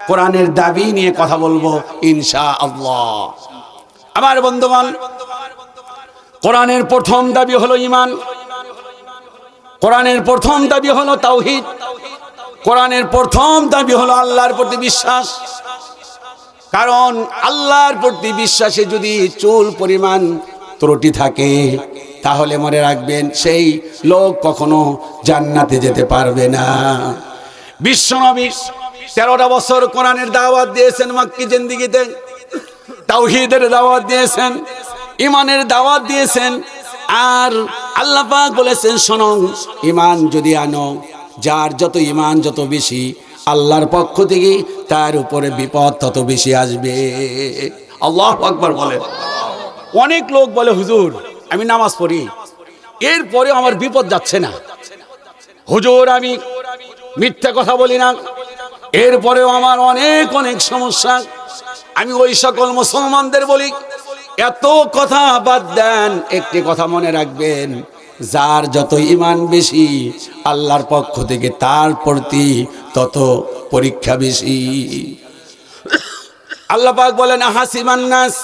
কোরআনের দাবি নিয়ে কথা বলবো ইনশাআল্লাহ। আমার বন্ধুগণ, কোরআনের প্রথম দাবি হলো ঈমান। কোরআনের প্রথম দাবি হলো তাওহীদ। কোরআনের প্রথম দাবি হলো আল্লাহর প্রতি বিশ্বাস। কারণ আল্লাহর প্রতি বিশ্বাসে যদি চুল পরিমাণ ত্রুটি থাকে তাহলে মনে রাখবেন সেই লোক কখনো জান্নাতে যেতে পারবে না। বিশ্বনবী 13টা বছর কোরআনের দাওয়াত দিয়েছেন, মক্কি জিন্দেগিতে তাওহীদের দাওয়াত দিয়েছেন, ঈমানের দাওয়াত দিয়েছেন। আর আল্লাহ পাক বলেছেন, শোনো, ঈমান যদি আনো, যার যত ঈমান যত বেশি আল্লাহর পক্ষ থেকে তার উপরে বিপদ তত বেশি আসবে। আল্লাহু আকবার বলেন। অনেক লোক বলে, হুজুর আমি নামাজ পড়ি, এরপরে আমার বিপদ যাচ্ছে না। হুজুর আমি মিথ্যা কথা বলি না, এরপরেও আমার অনেক অনেক সমস্যা। আমি ওই সকল মুসলমানদের বলি, এত কথা বাদ দেন, একটি কথা মনে রাখবেন, যার যত ঈমান বেশি আল্লাহর পক্ষ থেকে তার প্রতি তত পরীক্ষা বেশি। আল্লাহ পাক বলেন, হাসিবান নাস,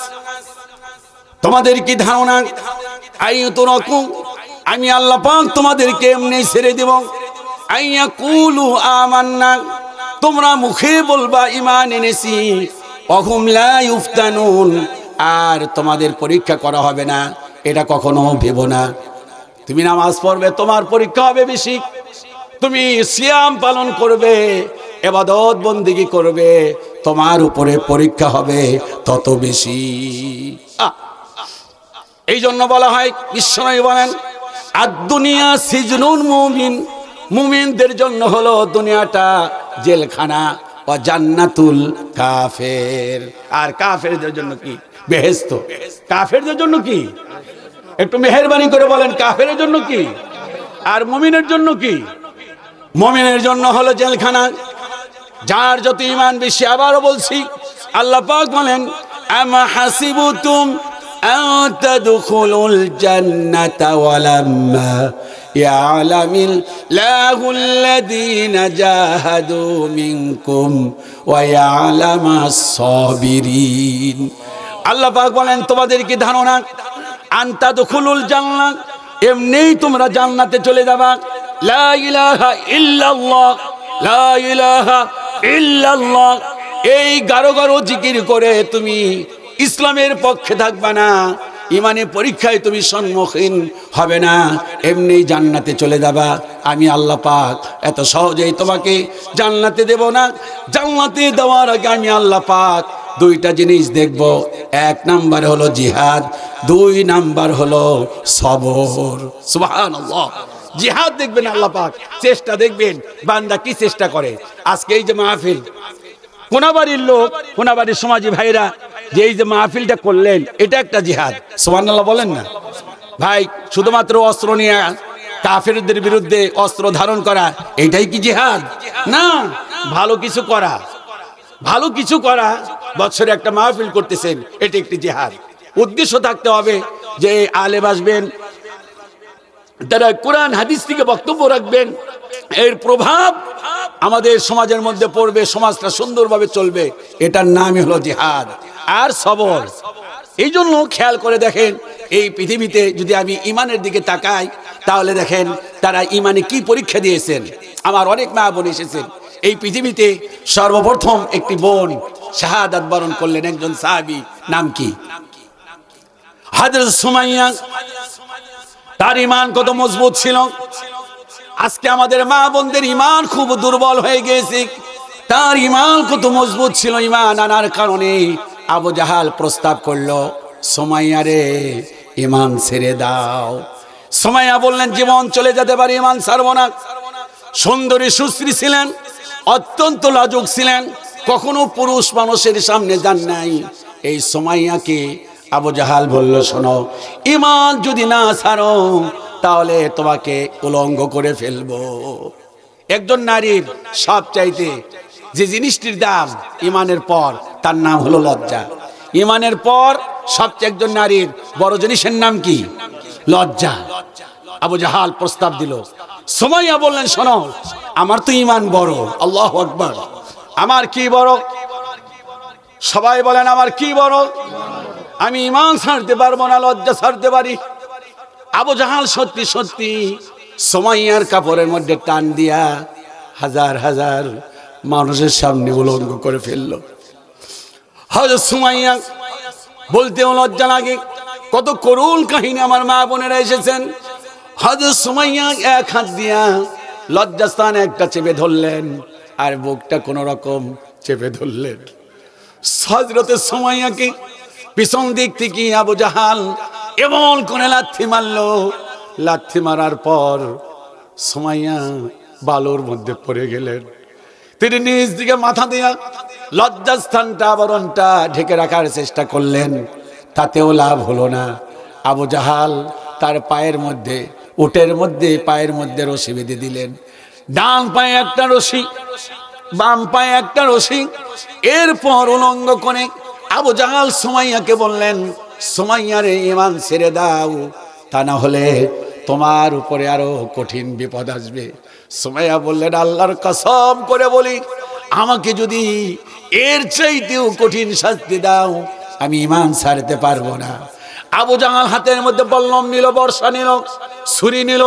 তোমাদের কি ধারণা, আইয়ুতরাকু, আমি আল্লাহ পাক তোমাদেরকে এমনি ছেড়ে দেব, আইয়াকুলু আমান্না, তোমরা মুখে বলবা ঈমান এনেছি, অহুম লা ইফতানুন, আর তোমাদের পরীক্ষা করা হবে না, এটা কখনো ভেবো না। তুমি নামাজ পড়বে, তোমার পরীক্ষা হবে বেশি। তুমি সিয়াম পালন করবে, ইবাদত বন্দেগী করবে, তোমার উপরে পরীক্ষা হবে তত বেশি। এই জন্য বলা হয়, বিশ্বনবী বলেন, আদ-দুনিয়া সিজনুল মুমিন, মুমিনদের জন্য হলো দুনিয়াটা জেলখানা, ও জান্নাতুল কাফের, আর কাফেরদের জন্য কি? বেহেশত। কাফেরদের জন্য কি? একটু মেহেরবানি করে বলেন, কাফেরের জন্য কি আর মুমিনের জন্য কি? মুমিনের জন্য হলো জেলখানা, যার যত ঈমান বেশি। আবারও বলছি, আল্লাহ পাক বলেন, আমা হাসিবতুম আন তাদখুলুল জান্নাতা ওয়ালাম্মা ইয়ালামিল লাহুল্লাযীনা জাহাদু মিনকুম ওয়া ইয়ালামাস সাবিরিন। আল্লাহ পাক বলেন, তোমাদের কি ধারণা, আনতা দুখুলুল জান্নাত, এমনিই তোমরা জান্নাতে চলে যাবা। লা ইলাহা ইল্লাল্লাহ, লা ইলাহা ইল্লাল্লাহ, এই গারো গারো জিকির করে তুমি ইসলামের পক্ষে থাকবা না, ঈমানে পরীক্ষায় তুমি সম্মুখীন হবে না, এমনিই জান্নাতে চলে যাবা। আমি আল্লাহ পাক এত সহজেই তোমাকে জান্নাতে দেব না। জান্নাতে দেওয়ার আগে আমি আল্লাহ পাক দুইটা জিনিস দেখব। এক নাম্বার হলো জিহাদ, দুই নাম্বার হলো সবর। সুবহানাল্লাহ। জিহাদ দেখবেন আল্লাহ পাক, চেষ্টা দেখবেন বান্দা কি চেষ্টা করে। আজকে এই যে মাহফিল, কোনাবাড়ির লোক, কোনাবাড়ির সমাজী ভাইরা যে এই যে মাহফিলটা করলেন, এটা একটা জিহাদ। সুবহানাল্লাহ বলেন না ভাই? শুধুমাত্র অস্ত্র নিয়ে কাফেরদের বিরুদ্ধে অস্ত্র ধারণ করা, এটাই কি জিহাদ? না, ভালো কিছু করা, ভালো কিছু করা। বছরে একটা মাহফিল করতেছেন, এটি একটি জিহাদ। উদ্দেশ্য থাকতে হবে যে আলেম আসবেন, তারা কোরআন হাদিস থেকে বক্তব্য রাখবেন, এর প্রভাব আমাদের সমাজের মধ্যে পড়বে, সমাজটা সুন্দরভাবে চলবে। এটার নামই হলো জিহাদ আর সবর। এই জন্য খেয়াল করে দেখেন, এই পৃথিবীতে যদি আমি ঈমানের দিকে তাকাই, তাহলে দেখেন তারা ঈমানে কি পরীক্ষা দিয়েছেন। আমার অনেক মা বোন এসেছেন এই পৃথিবীতে। সর্বপ্রথম একটি বোন শাহাদাত বরণ করলেন, একজন সাহাবী, নাম কি? হযরত সুমাইয়া। তার ঈমান কত মজবুত ছিল। আজকে আমাদের মা বোনদের ঈমান খুব দুর্বল হয়ে গেছে। তার ঈমান কত মজবুত ছিল। ঈমান আনার কারণে আবু জাহাল প্রস্তাব করলো, সুমাইয়া রে, ঈমান ছেড়ে দাও। সুমাইয়া বললেন, জীবন চলে যেতে পারে, ঈমান ছাড়বো না। সুন্দরী সুশ্রী ছিলেন, অত্যন্ত লাজুক ছিলেন, কখনো পুরুষ মানুষের সামনে যান নাই। এই সুমাইয়াকে আবু জাহাল বলল, শোনো, ঈমান যদি না ছাড়ো তাহলে তোমাকে উলঙ্গ করে ফেলবো। একজন নারীর সবচাইতে যে জিনিসটির দাম ঈমানের পর, তার নাম হলো লজ্জা। ঈমানের পর সবচেয়ে একজন নারীর বড় জিনিসের নাম কি? লজ্জা। আবু জাহাল প্রস্তাব দিল। সুমাইয়া বললেন, শোনো, আমার তো ঈমান বড়, আল্লাহু আকবার, আমার কি বড়? সবাই বলেন আমার কি বড়? আমি ঈমান ছাড়তে পারবো না, লজ্জা ছাড়তে পারি। আবু জাহাল সত্যি সত্যি সুমাইয়ার কাপড়ের মধ্যে টান দিয়া হাজার হাজার মানুষের সামনে উলঙ্গ করে ফেললো। হযরত সুমাইয়া বলতেও লজ্জা লাগে, কত করুণ কাহিনী। আমার মা বোনেরা এসেছেন। হযরত সুমাইয়া এক হাত দিয়া লজ্জাস্থান একটা চেপে ধরলেন, আর বুকটা কোন রকম চেপে ধরলেন। হযরত সুমাইয়াকে পিছন দিক থেকে আবু জাহাল এমন করে লাথি মারলো। লাথি মারার পর সুমাইয়া বালুর মধ্যে পড়ে গেলেন। তিনি নিজ দিকে মাথা দিয়া লজ্জাস্থানটা আবরণটা ঢেকে রাখার চেষ্টা করলেন, তাতেও লাভ হলো না। আবু জাহাল তার পায়ের মধ্যে, উটের মধ্যে পায়ের মধ্যে রশি বেঁধে দিলেন। ডান পায়ে একটা রশি, বাম পায়ে একটা রশি। এরপর উলঙ্গ করে আবু জাহাল সুমাইয়াকে বললেন, সুমাইয়া রে, ঈমান ছেড়ে দাও, তা না হলে তোমার উপরে আরো কঠিন বিপদ আসবে। সুমাইয়া বললেন, আল্লাহর কসম করে বলি, আমাকে যদি এর চাইতেও কঠিন শাস্তি দাও, আমি ঈমান ছাড়তে পারবো না। আবু জাহাল হাতের মধ্যে বল্লম নিল, বর্ষা নিল, ছুরি নিল।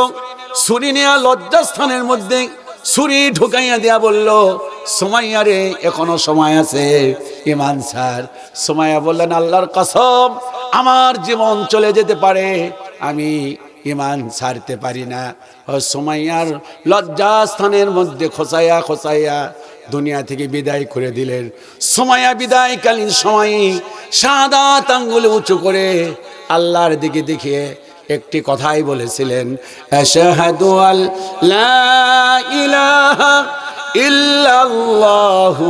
ছুরি নেওয়া লজ্জাস্থানের মধ্যে ছুরি ঢুকাইয়া দিয়া বলল, সুমাইয়া রে, এখনো সময় আছে, ঈমান ছাড়। সুমাইয়া বললেন, আল্লাহর কসম, আমার জীবন চলে যেতে পারে, আমি ঈমান ছাড়তে পারি না। সুমাইয়ার লজ্জাস্থানের মধ্যে খোঁচাইয়া খোঁচাইয়া দুনিয়া থেকে বিদায় করে দিলেন। সুমাইয়া বিদায়কালীন সময়ে শাহাদাত আঙ্গুলে উঁচু করে আল্লাহর দিকে দেখিয়ে একটি কথাই বলেছিলেন, আশহাদু আল্লা ইলাহা ইল্লাল্লাহু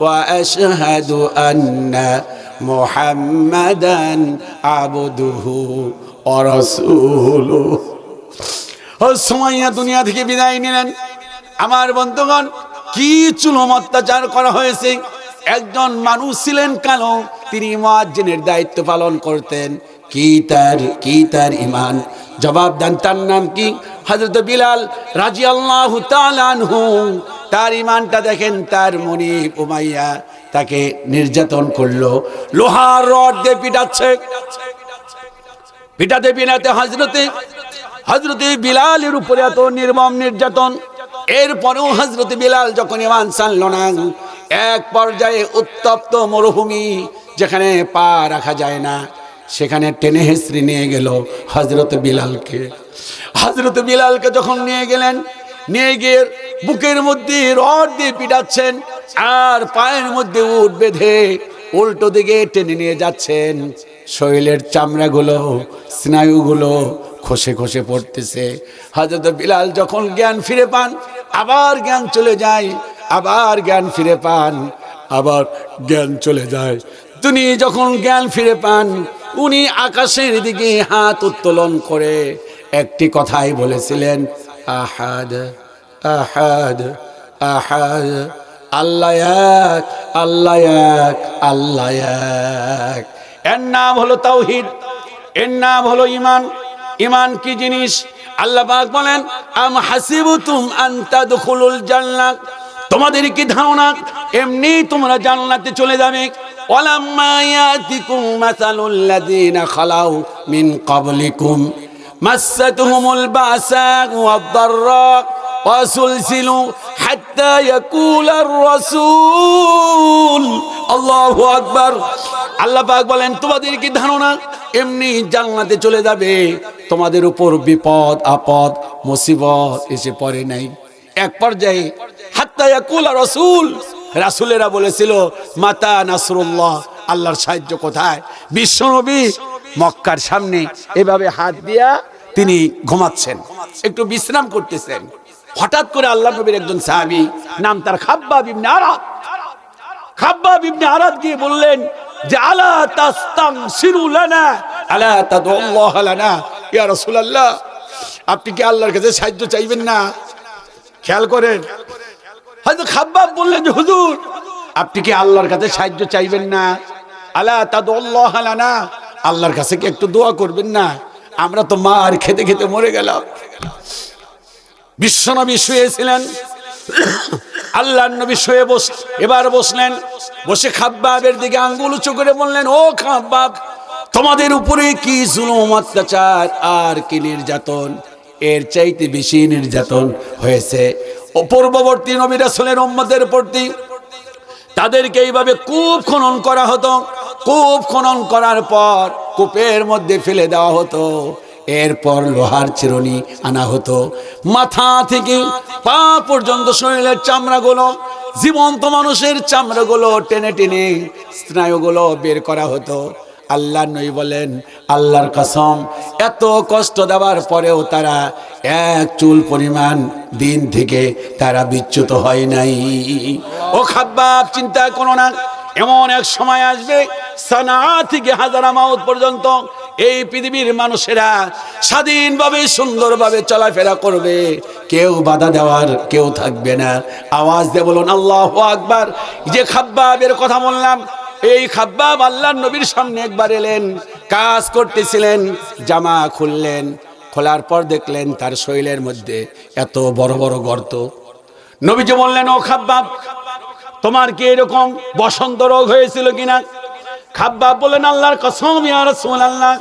ওয়া আশহাদু আন্না মুহাম্মাদান আবদুহু ওয়া রাসূলুহু। সুমাইয়া দুনিয়া থেকে বিদায় নিলেন। আমার বন্ধুগণ, কি জুলুম অত্যাচার করা হয়েছে। একজন মানুষ ছিলেন কালো, তিনি মুয়াজ্জিনের দায়িত্ব পালন করতেন। কি তার ঈমান? জবাব দেন, তার নাম কি? হযরত বিলাল রাদিয়াল্লাহু তাআলা আনহু। তার ঈমানটা দেখেন। তার মনিব উমাইয়া তাকে নির্যাতন করলো, লোহার রড দিয়ে পিটাচ্ছে। পিটাতে পিটাতে হযরতে বিলালের উপরে এত নির্মম নির্যাতন। এরপরেও হযরতে বিলাল যখন ঈমান ছাড়ল না, এক পর্যায়ে উত্তপ্ত মরুভূমি, যেখানে পা রাখা যায় না, সেখানে টেনে হেঁচড়ে নিয়ে গেল হযরতে বিলালকে। হযরতে বিলালকে যখন নিয়ে গেলেন, নিয়ে গিয়ে বুকের মধ্যে রড দিয়ে পিটাচ্ছেন, আর পায়ের মধ্যে উট বেঁধে উল্টো দিকে টেনে নিয়ে যাচ্ছেন। শরীরের চামড়াগুলো, স্নায়ুগুলো খসে খসে পড়তেছে। হযরত বিলাল যখন জ্ঞান ফিরে পান, আবার জ্ঞান চলে যায়, আবার জ্ঞান ফিরে পান, আবার জ্ঞান চলে যায়। তিনি যখন জ্ঞান ফিরে পান, উনি আকাশের দিকে হাত উত্তোলন করে একটি কথাই বলেছিলেন, আহাদ আহাদ আহাদ, আল্লাহ এক, আল্লাহ এক, আল্লাহ এক। এর নাম হলো তাওহীদ, এর নাম হলো ঈমান। ঈমান কি জিনিস? আল্লাহ পাক বলেন, আম হাসিবতুম আন তাদখুলুল জান্নাহ, তোমাদের কি ধারণা এমনি তোমরা জান্নাতে চলে যাবে? ওয়ালাম্মা ইয়াতিকুম মাসালুল লাযিনা খালাউ মিন ক্বাবলিকুম মাসাতুহুমুল বাসা ওয়াদ-দাররা ওয়া সুলসিলু হাত্তা ইয়াকুলার রাসূল। আল্লাহু আকবার। আল্লাহ পাক বলেন, তোমাদের কি ধারণা এমনি জান্নাতে চলে যাবে? তোমাদের উপর বিপদ আপদ মুসিবত এসে পড়ে নাই। এক পর্যায়ে হাত্তা ইয়াকুলা রাসূল, রাসূলেরা বলেছিল, মাতা নাসরুল্লাহ, আল্লাহর সাহায্য কোথায়? বিশ্বনবী মক্কার সামনে এভাবে হাত দিয়া তিনি ঘুমাচ্ছেন, একটু বিশ্রাম করতেছেন। হঠাৎ করে আল্লাহ নবীর একজন সাহাবী, নাম তার খাব্বাব ইবনে আরাদ। খাব্বাব ইবনে আরাদ গিয়ে বললেন যে, আলা তাস্তাগফিরু লানা, আলা তাদউল্লাহ লানা, ইয়া রাসূলুল্লাহ, আপনি কি আল্লাহর কাছে সাহায্য চাইবেন না? খেয়াল করেন, হযরত খাব্বাব বললেন যে, হুজুর, আপনি কি আল্লাহর কাছে সাহায্য চাইবেন না? আলা তাদউল্লাহ লানা, আল্লাহর কাছে কি একটু দোয়া করবেন না? আমরা তো মার খেতে খেতে মরে গেলাম। বিশ্বনবী শুয়েছিলেন, আল্লাহর নবী শুয়ে এবার বসলেন। বসে খাব্বাবের দিকে আঙ্গুল উঁচু করে বললেন, ও খাব্বাব, তোমাদের উপরে কি জুলুম অত্যাচার আর কি নির্যাতন, এর চাইতে বেশি নির্যাতন হয়েছে ও পূর্ববর্তী নবী রাসূলের উম্মতের প্রতি। তাদেরকে এইভাবে কূপ খনন করা হতো, কূপ খনন করার পর কূপের মধ্যে ফেলে দেওয়া হতো, এরপর লোহার চিরুনি আনা হতো, মাথা থেকে পা পর্যন্ত শরীরের চামড়াগুলো, জীবন্ত মানুষের চামড়াগুলো টেনে টেনে স্নায়ুগুলো বের করা হতো। আল্লাহ নবী বলেন, আল্লাহর কসম, এত কষ্ট দেওয়ার পরেও তারা এক চুল পরিমাণ দিন থেকে তারা বিচ্যুত হয় নাই। ও খাব্বাব, চিন্তা করো না, এমন এক সময় আসবে সানা থেকে হাজারামাউত পর্যন্ত এই পৃথিবীর মানুষেরা স্বাধীনভাবে সুন্দরভাবে চলাফেরা করবে, কেউ বাধা দেওয়ার কেউ থাকবে না। আওয়াজ দিয়ে বলুন আল্লাহু আকবার। যে খাব্বাবের কথা বললাম, এই খাব্বাব আল্লাহর নবীর সামনে একবার এলেন, কাজ করতেছিলেন, জামা খুললেন, খোলার পর দেখলেন তার শরীরের মধ্যে এত বড় বড় গর্ত। নবীজি বললেন, ও খাব্বাব, তোমার কি এরকম বসন্ত রোগ হয়েছিল কিনা? খাব্বাব বললেন, আল্লাহর কসম ইয়া রাসূলুল্লাহ,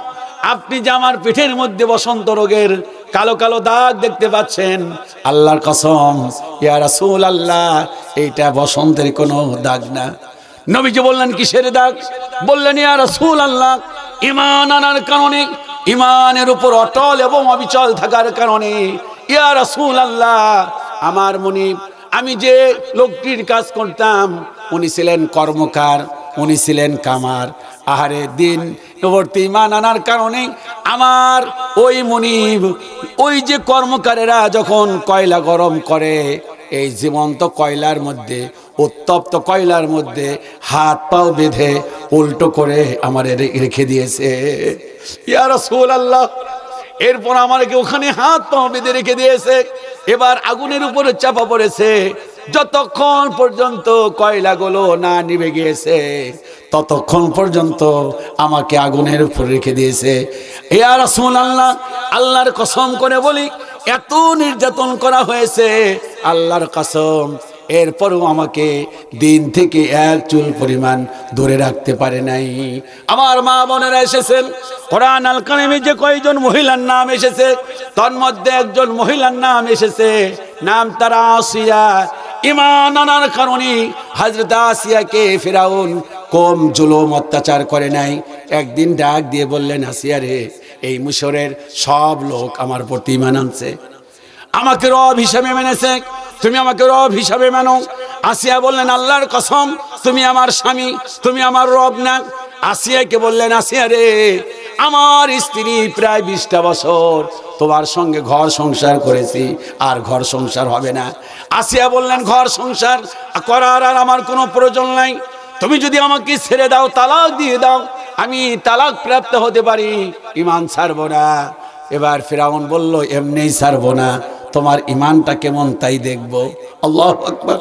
আপনি যে আমার পিঠের মধ্যে বসন্ত রোগের কালো কালো দাগ দেখতে পাচ্ছেন, আল্লাহর কসম ইয়া রাসূলুল্লাহ, এইটা বসন্তের কোনো দাগ না। নবীজি বললেন, কিসের দাগ? বললেন, ইয়া রাসূলুল্লাহ, ঈমান আনার কারণে, ঈমানের উপর অটল এবং অবিচল থাকার কারণে, ইয়া রাসূলুল্লাহ, আমার মুনিব, আমি যে লোকটির কাজ করতাম, উনি ছিলেন কর্মকার, উনি ছিলেন কামার। আহারে, দিন প্রবর্তী ঈমান আনার কারণে আমার ওই মুনিব, ওই যে কর্মকারেরা যখন কয়লা গরম করে, এই জীবন্ত কয়লার মধ্যে, উত্তপ্ত কয়লার মধ্যে হাত পাও বেঁধে উল্টো করে আমার রেখে দিয়েছে। ইয়া রাসূলুল্লাহ, এরপর আমাকে ওখানে হাত পাও বেঁধে রেখে দিয়েছে, এবার আগুনের উপরে চাপা পড়েছে। যতক্ষণ পর্যন্ত কয়লাগুলো না নিভে গিয়েছে ততক্ষণ পর্যন্ত আমাকে আগুনের উপর রেখে দিয়েছে। ইয়া রাসূলুল্লাহ, আল্লাহর কসম করে বলি, এত নির্যাতন করা হয়েছে, আল্লাহর কসম, এরপরও আমাকে দিন থেকে এক চুল পরিমাণ দূরে রাখতে পারে নাই। আমার মা বোনেরা এসেছেন, কোরআন আল কারিমে যে কয়জন মহিলার নাম এসেছে, তার মধ্যে একজন মহিলার নাম এসেছে, নাম তার আসিয়া। ঈমান আনার কারণে হযরত আসিয়াকে ফিরাউন কম জুলুম অত্যাচার করে নাই। একদিন ডাক দিয়ে বললেন, আসিয়া রে, এই মিশরের সব লোক আমার প্রতি ঈমান আনছে, আমাকে রব হিসাবে মেনেছে, তুমি আমাকে রব হিসাবে মানো। আসিয়া বললেন, আল্লাহর কসম, তুমি আমার স্বামী, তুমি আমার রব না। আসিয়াকে বললেন, আসিয়া রে, আমার স্ত্রী প্রায় 20টা বছর তোমার সঙ্গে ঘর সংসার করেছি, আর ঘর সংসার হবে না। আসিয়া বললেন, ঘর সংসার করার আর আমার কোনো প্রয়োজন নাই, তুমি যদি আমাকে ছেড়ে দাও, তালাক দিয়ে দাও, আমি তালাক প্রাপ্ত হতে পারি, ঈমান ছাড়বো না। এবার ফিরাউন বলল, এমনিই ছাড়বো না, তোমার ঈমানটা কেমন তাই দেখবো। আল্লাহু আকবার।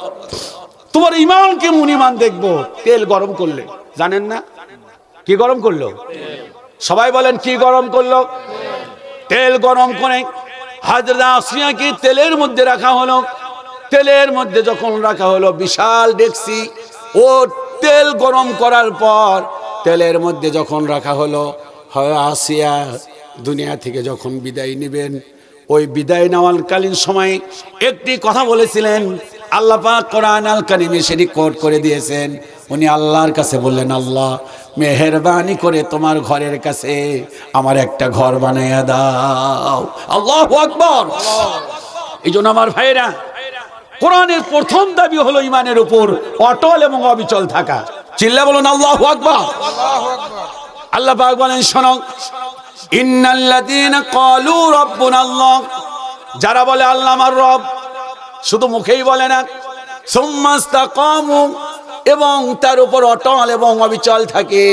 তোমার ঈমান কেমন, ঈমান দেখবো। তেল গরম করলে, জানেন না কি গরম করলো? সবাই বলেন, কি গরম করলো? তেল গরম করে হযরত আসিয়াকে তেলের মধ্যে রাখা হলো। তেলের মধ্যে যখন রাখা হলো, বিশাল ডেকসি, ও তেল গরম করার পর তেলের মধ্যে যখন রাখা হলো, আসিয়া দুনিয়া থেকে যখন বিদায় নেবেন, ওই বিদায় নেওয়াকালীন সময় একটি কথা বলেছিলেন, আল্লাহ পাক কোরআন আল কারিমে সেটি কোট করে দিয়েছেন। উনি আল্লাহর কাছে বললেন, আল্লাহ মেহেরবানি করে তোমার ঘরের কাছে আমার একটা ঘর বানাইয়া দাও। আল্লাহু আকবার। এই জন্য আমার ভাইরা, কোরআনের প্রথম দাবি হলো ঈমানের উপর অটল এবং অবিচল থাকা। চিল্লা বলুন আল্লাহু আকবার। আল্লাহ পাক বলেন, শোনো, ইন্নাল্লাযীনা ক্বালু রাব্বুনাল্লাহ, যারা বলে আল্লাহ আমার রব, শুধু মুখেই বলে না, সুম্মাস্তাকামু, এবং তার উপর অটল এবং অবিচল থাকে।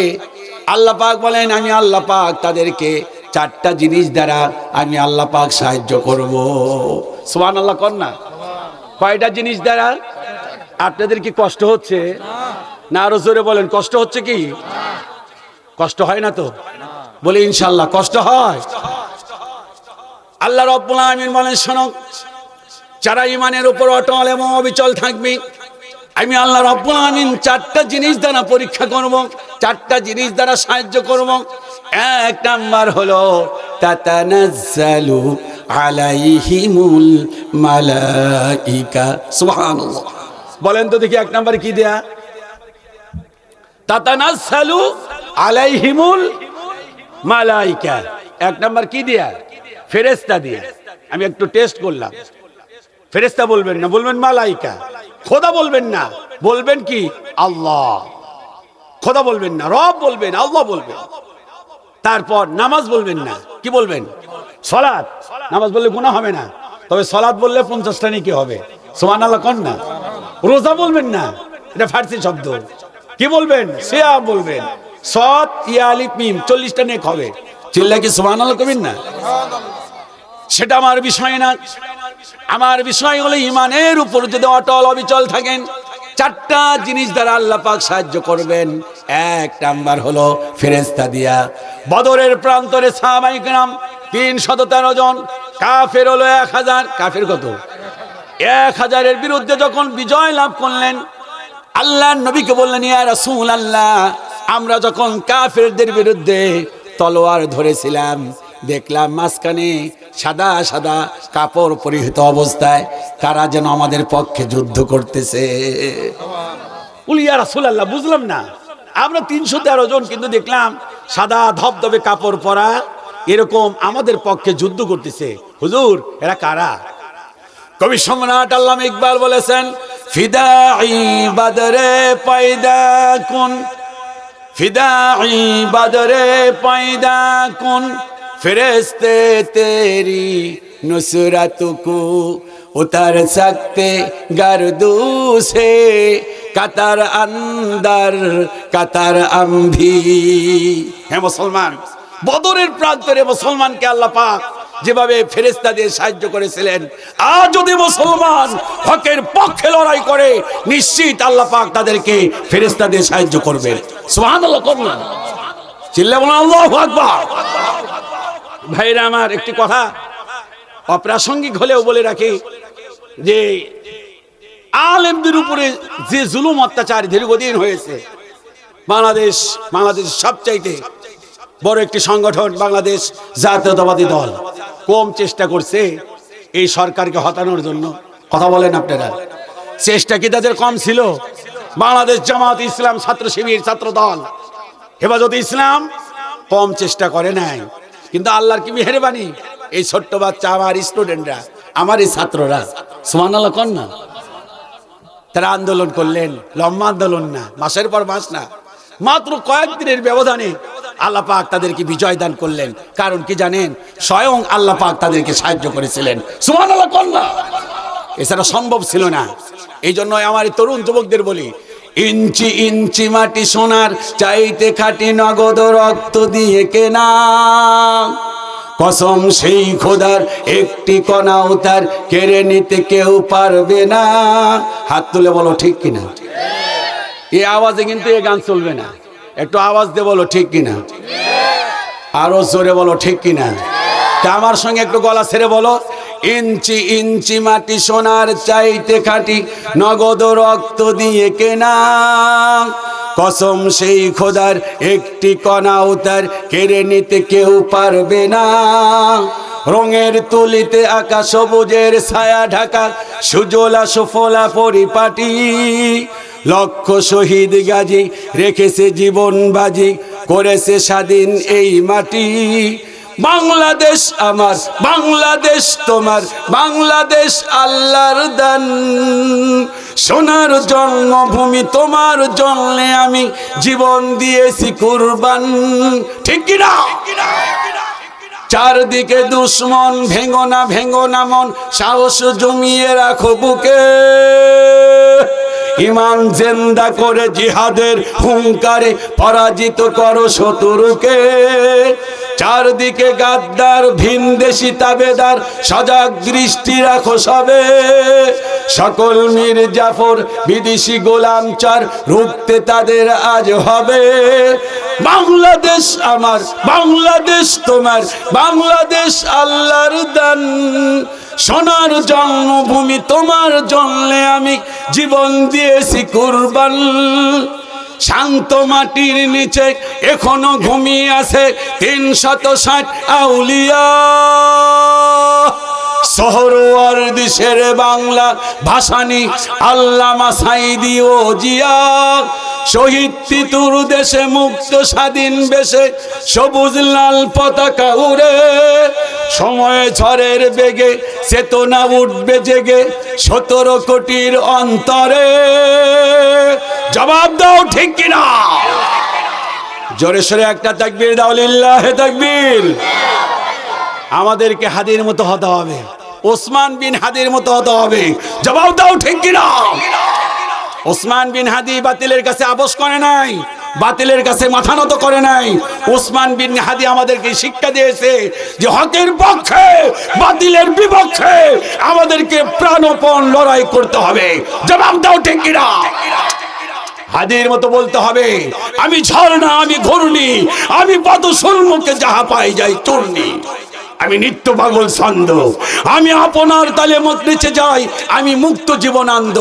আল্লাহ পাক বলেন, আমি আল্লাহ পাক তাদেরকে 4টা জিনিস দ্বারা আমি আল্লাহ পাক সাহায্য করব। সুবহানাল্লাহ কর না। কয়টা জিনিস দ্বারা? আপনাদের কি কষ্ট হচ্ছে না? আরো জোরে বলেন, কষ্ট হচ্ছে কি? কষ্ট হয় না তো? বলি ইনশাআল্লাহ কষ্ট হয়। আল্লাহ রাব্বুল আলামিন বলেন, শোনো, যারা ঈমানের উপর অটল এবং অবিচল থাকবে, আমি আল্লাহ রাব্বুল আলামিন চারটা জিনিস দ্বারা পরীক্ষা করব, চারটা জিনিস দ্বারা সাহায্য করব। এক নাম্বার হলো তাতানাজ্জালু আলাইহিমুল মালাইকা। সুবহানাল্লাহ, বলেন তো দেখি এক নাম্বার কি দেয়া? তাতানাজ্জালু আলাইহিমুল মালাইকা। এক নাম্বার কি দেয়া? ফেরেশতা দিয়ে। আমি একটু টেস্ট করলাম, ফেরেশতা বলবেন না, বলবেন মালাইকা। খোদা বলবেন না, বলবেন কি? আল্লাহ। খোদা বলবেন না, রব বলবেন, আল্লাহ বলবেন। তারপর নামাজ বলবেন না, কি বলবেন? সালাত। নামাজ বললে গুনাহ হবে না, তবে সালাত বললে 50টা নেকি হবে। সুবহানাল্লাহ কোন না। রোজা বলবেন না, এটা ফারসি শব্দ, কি বলবেন? সিয়াম বলবেন। সৎ ইয়া আলিফ মিম 40টা নেক হবে। চিল্লা কি সুবহানাল্লাহ কবেন না? সেটা আমার বিষয় না। আমার বিষয় হলো ঈমানের উপর যদি অটল অবিচল থাকেন, চারটা জিনিস দ্বারা আল্লাহ পাক সাহায্য করবেন। এক নাম্বার হলো ফেরেশতা দিয়া। বদরের প্রান্তরে সাহাবায়ে কেরাম 313 জন, কাফের হলো 1000। কাফের কত? 1000-এর বিরুদ্ধে যখন বিজয় লাভ করলেন, আল্লাহর নবীকে বললেন, ইয়া রাসূলুল্লাহ, আমরা যখন কাফেরদের বিরুদ্ধে তলোয়ার ধরেছিলাম, দেখলাম মাঝখানে সাদা সাদা কাপড় পরিহিত অবস্থায় কারা যেন আমাদের পক্ষে যুদ্ধ করতেছে। বলি, ইয়া রাসূলুল্লাহ, বুঝলাম না, আমরা 313 জন, কিন্তু দেখলাম সাদা ধবধবে কাপড় পরা এরকম আমাদের পক্ষে যুদ্ধ করতেছে। হুজুর, এরা কারা? কবি সম্রাট আল্লামা ইকবাল বলেছেন, ফিদাই বদরে পয়দা কুন, ফিদাই বদরে পয়দা কুন, ফেরেশতে তেরি নুসরত কো उतर सकते गर्दू से कतर अंदर कतर अम्भी। হে মুসলমান, বদরের প্রান্তরে মুসলমানকে আল্লাহ পাক যেভাবে ফেরেশতা দিয়ে সাহায্য করেছিলেন, আজ যদি মুসলমান হকের পক্ষে লড়াই করে, নিশ্চিত আল্লাহ পাক তাদেরকে ফেরেশতা দিয়ে সাহায্য করবেন। সুবহানাল্লাহ করুন, চিল্লা বলুন আল্লাহু আকবার। ভাইরা আমার, একটি কথা অপ্রাসঙ্গিক হলেও বলে রাখি যে আলেমদের উপরে যে জুলুম অত্যাচার দীর্ঘদিন হয়েছে, বাংলাদেশ সবচাইতে বড় একটি সংগঠন বাংলাদেশ জাতীয়তাবাদী দল কম চেষ্টা করছে এই সরকারকে হটানোর জন্য। কথা বলেন আপনারা, চেষ্টা কি তাদের কম ছিল? বাংলাদেশ জামাত ইসলাম ছাত্র শিবির ছাত্র দল হেফাজতে ইসলাম কম চেষ্টা করে নাই, কিন্তু আল্লাহর কি মেহেরবানি, এই ছোট্ট বাচ্চা, আমার স্টুডেন্টরা, আমার এই ছাত্ররা, সুবহানাল্লাহ কোন না, তারা আন্দোলন করলেন। লম্বা আন্দোলন না, মাসের পর মাস না, মাত্র কয়েকদিনের ব্যবধানে আল্লাহ পাক তাদেরকে বিজয় দান করলেন। কারণ কি জানেন? স্বয়ং আল্লাহ পাক তাদেরকে সাহায্য করেছিলেন। সুবহানাল্লাহ কোন না, এছাড়া সম্ভব ছিল না। এই জন্য আমার তরুণ যুবকদের বলি, ইঞ্চি ইঞ্চি মাটি সোনার চাইতে খাঁটি নগদ রক্ত দিয়ে কেনা, কসম সেই খোদার একটি কণাও তার কেড়ে নিতে কেউ পারবে না। হাত তুলে বলো ঠিক কিনা। এই আওয়াজে কিন্তু এই গান চলবে না, একটু আওয়াজ দিয়ে বলো ঠিক কিনা, আরো জোরে বলো ঠিক কিনা। তা আমার সঙ্গে একটু গলা ছেড়ে বলো, ইঞ্চি ইঞ্চি মাটি সোনার চাইতে খাঁটি নগদ রক্ত দিয়ে কেনা, কসম সেই খোদার একটি কণাও তার কেড়ে নিতে কেউ পারবে না। রঙের তুলিতে আকাশ সবুজের ছায়া ঢাকা সুজলা সুফলা পরিপাটি, লক্ষ শহীদ গাজী রেখেছে জীবন বাজি, করেছে স্বাধীন এই মাটি। বাংলাদেশ আমার, বাংলাদেশ তোমার, বাংলাদেশ আল্লাহর দান, সোনার জন্মভূমি তোমার জন্যে আমি জীবন দিয়েছি কুরবান। ঠিক কিনা? চারদিকে দুশ্মন, ভেঙো না ভেঙো না মন, সাহস জমিয়ে রাখো বুকে, ইমান জিন্দা করে জিহাদের হুঙ্কারে পরাজিত করো শত্রুকে। চারদিকে গাদ্দার ভিনদেশি তাবেদার, সজাগ দৃষ্টি রাখো সবে, সকল মীর জাফর বিদেশি গোলাম চার রুখতে তাদের আজ হবে। বাংলাদেশ আমার, বাংলাদেশ তোমার, বাংলাদেশ আল্লাহর দান, সোনার জন্মভূমি তোমার জন্যে আমি জীবন দিয়েছি কুরবান। শান্ত মাটির নিচে এখনো ঘুমিয়ে আছে ৩৬০ আউলিয়া। সোহরাওয়ার্দী শেরে বাংলা ভাসানী আল্লামা সাঈদী ও জিয়া। শহীদ তিতুর দেশে মুক্ত স্বাধীন বেশে সবুজ লাল পতাকা উড়ে। সময় ঝড়ের বেগে চেতনা উঠবে জেগে ১৭ কোটির অন্তরে। জবাব দাও ঠিক কিনা? জোরে সোরে একটা তাকবীর দাও, লিল্লাহে তাকবীর। আমাদেরকে হাদির মতো হতে হবে, ওসমান বিন হাদির মতো হতে হবে। জবাব দাও ঠিক কিনা? ওসমান বিন হাদি বাতিলের কাছে আপোস করে নাই, বাতিলের কাছে মাথা নত করে নাই। ওসমান বিন হাদি আমাদেরকে শিক্ষা দিয়েছে যে হকের পক্ষে বাতিলের বিপক্ষে আমাদেরকে প্রাণপণ লড়াই করতে হবে। জবাব দাও ঠিক কিনা? হাদির মতো বলতে হবে, আমি ঝর্ণা, আমি ঘূর্ণি, আমি পথ সম্মুখে যাহা পাই যাই চূর্ণি। আমি নিত্য পাগল ছন্দ, আমি আপনার তালে মত নেচে যাই, আমি মুক্ত জীবনানন্দ।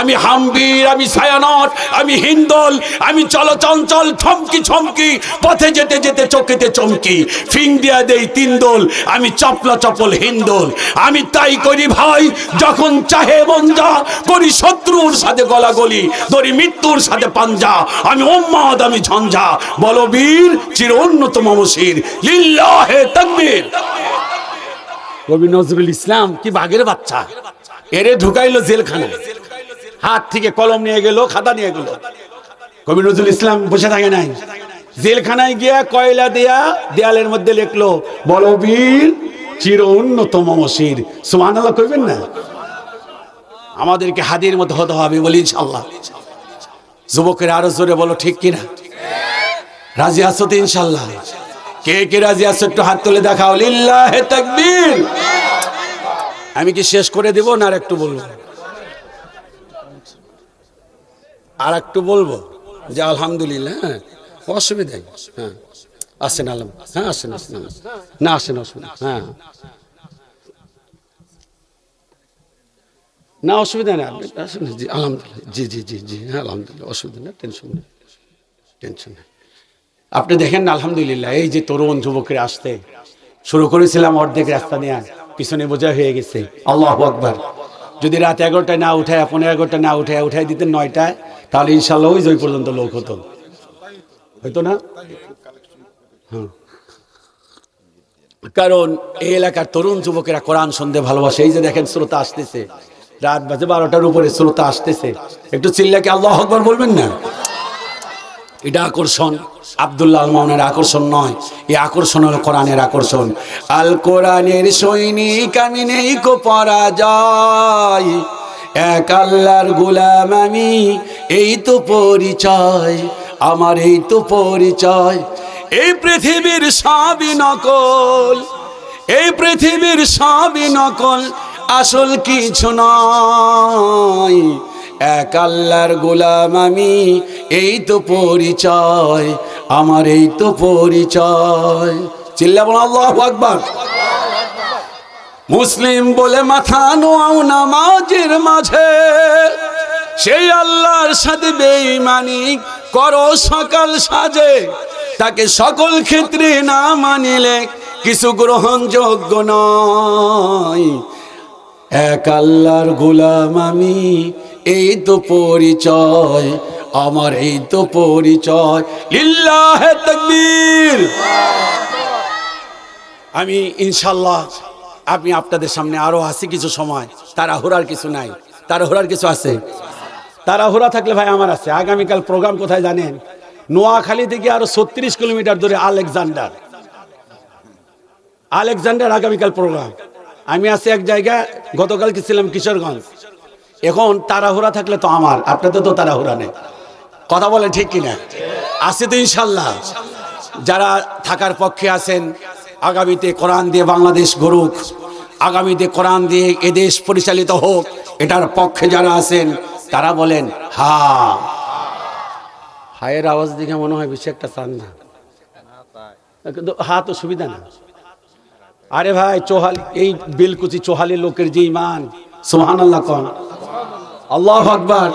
আমি হাম্বির, আমি ছায়ানট, আমি হিন্দল, আমি চলচঞ্চল ছমকি ছমকি, পথে যেতে যেতে চোখেতে চমকি, ফিং দিয়া দেই ৩ দোল, আমি চপলা চপল হিন্দোল। আমি তাই করি ভাই যখন চাহে মন যা, করি শত্রুর সাথে গলাগলি, ধরি মৃত্যুর সাথে পাঞ্জা। আমি উম্মাদ, আমি ঝঞ্ঝা, বলো বীর চির অন্যতম মশির, লিল্লাহে তাকবীর। কবি নজরুল ইসলাম কি বাঘের বাচ্চা, এরে ঢুকাইলো জেলখানায়, হাত থেকে কলম নিয়ে গেল, খাতা নিয়ে গেল। কবি নজরুল ইসলাম বসে থাকে নাই, জেলখানায় গিয়া কয়লা দেয়া দেয়ালের মধ্যে লিখলো, বলো বীর চির অন্যতম মশির। সুবহানাল্লাহ কইবেন না? আমাদেরকে হাদির মতো হতে হবে বলি ইনশাআল্লাহ। যুবকের আরো জোরে বলো ঠিক কিনা? রাজি আছো তো ইনশাআল্লাহ? কে কে রাজি আছো একটু হাত তুলে দেখাও, লিল্লাহে তাকবীর। আমি কি শেষ করে দেব না আর একটু বলবো? আর একটু বলবো যে আলহামদুলিল্লাহ। হ্যাঁ, অসুবিধা নেই। হ্যাঁ আসেন, আলম, হ্যাঁ আসেন, আসেন না, আসেন, অসুবিধা, হ্যাঁ না অসুবিধা নেই, আপনি আসেন। জি আলহামদুলিল্লাহ, জি জি জি জি, হ্যাঁ আলহামদুলিল্লাহ, অসুবিধা নেই, টেনশন নেই, টেনশন নেই। আপনি দেখেন না আলহামদুলিল্লাহ, এই যে তরুণ যুবকেরা আসতে শুরু করেছিলাম অর্ধেক রাস্তা নিয়ে, পিছনে বোঝা হয়ে গেছে। আল্লাহু আকবার। যদি রাত 11টায় না উঠায়, 11:15 না উঠায় দিতেন 9টায়, তাহলে ইনশাল্লাহ ওই পর্যন্ত লোক হতো, হয়তো না? হ্যাঁ, কারণ এই এলাকার তরুণ যুবকেরা কোরআন শুনতে ভালোবাসে। এই যে দেখেন শ্রোতা আসতেছে, রাত বাজে 12টার উপরে শ্রোতা আসতেছে, একটু চিল্লাকে আল্লাহু আকবার বলবেন না? এটা আকর্ষণ, আব্দুল্লাহ আল মামুনের আকর্ষণ নয়, এই আকর্ষণ হলো কোরআনের আকর্ষণ। আল কোরআনের সৈনিক আমি, নেই কো পরাজয়, এক আল্লাহর গোলাম আমি, এই তো পরিচয় আমার, এই তো পরিচয়। এই পৃথিবীর সবই নকল, এই পৃথিবীর সবই নকল, আসল কিছু নয়। এক আল্লাহর গোলাম আমি, এই তো পরিচয় আমার, এই তো পরিচয়। চিল্লা বলো আল্লাহু আকবার। মুসলিম বলে মাথা নোয়াও নামাজের মাঝে, সেই আল্লাহর সাথে বেঈমানি করো সকাল সাজে। তাকে সকল ক্ষেত্রে না মানিলে কিছু গ্রহণযোগ্য নয়। এক আল্লাহর গোলাম আমি, এই তো পরিচয় আমার, এই তো পরিচয়, লিল্লাহে তাকবীর। আমি ইনশাল্লাহ আমি আপনাদের সামনে আরো আছি কিছু সময়, তাড়াহুড়ার কিছু নাই। তাড়াহুড়ার কিছু আছে? তাড়াহুড়া থাকলে ভাই আমার আছে। আগামীকাল প্রোগ্রাম কোথায় জানেন? নোয়াখালী থেকে আরো 36 কিলোমিটার দূরে আলেকজান্ডার, আলেকজান্ডার আগামীকাল প্রোগ্রাম। আমি আছি এক জায়গায়, গতকালকে ছিলাম কিশোরগঞ্জ। এখন তাড়াহুড়া থাকলে তো আমার, আপনাদের তো তাড়াহুড়া নেই, কথা বলে ঠিক কিনা? আছে তো ইনশাল্লাহ। যারা থাকার পক্ষে আছেন, আগামীতে কোরআন দিয়ে বাংলাদেশ গড়ুক, আগামীতে কোরআন দিয়ে এদেশ পরিচালিত হোক, এটার পক্ষে যারা আছেন তারা বলেন হা। হায়ের আওয়াজ দিকে মনে হয় বেশি একটা চান না, কিন্তু হা তো সুবিধা না। আরে ভাই চোহালি, এই বেলকুচি চোহালি লোকের যে ইমান, সুবহানাল্লাহ কোন, আল্লাহু আকবার।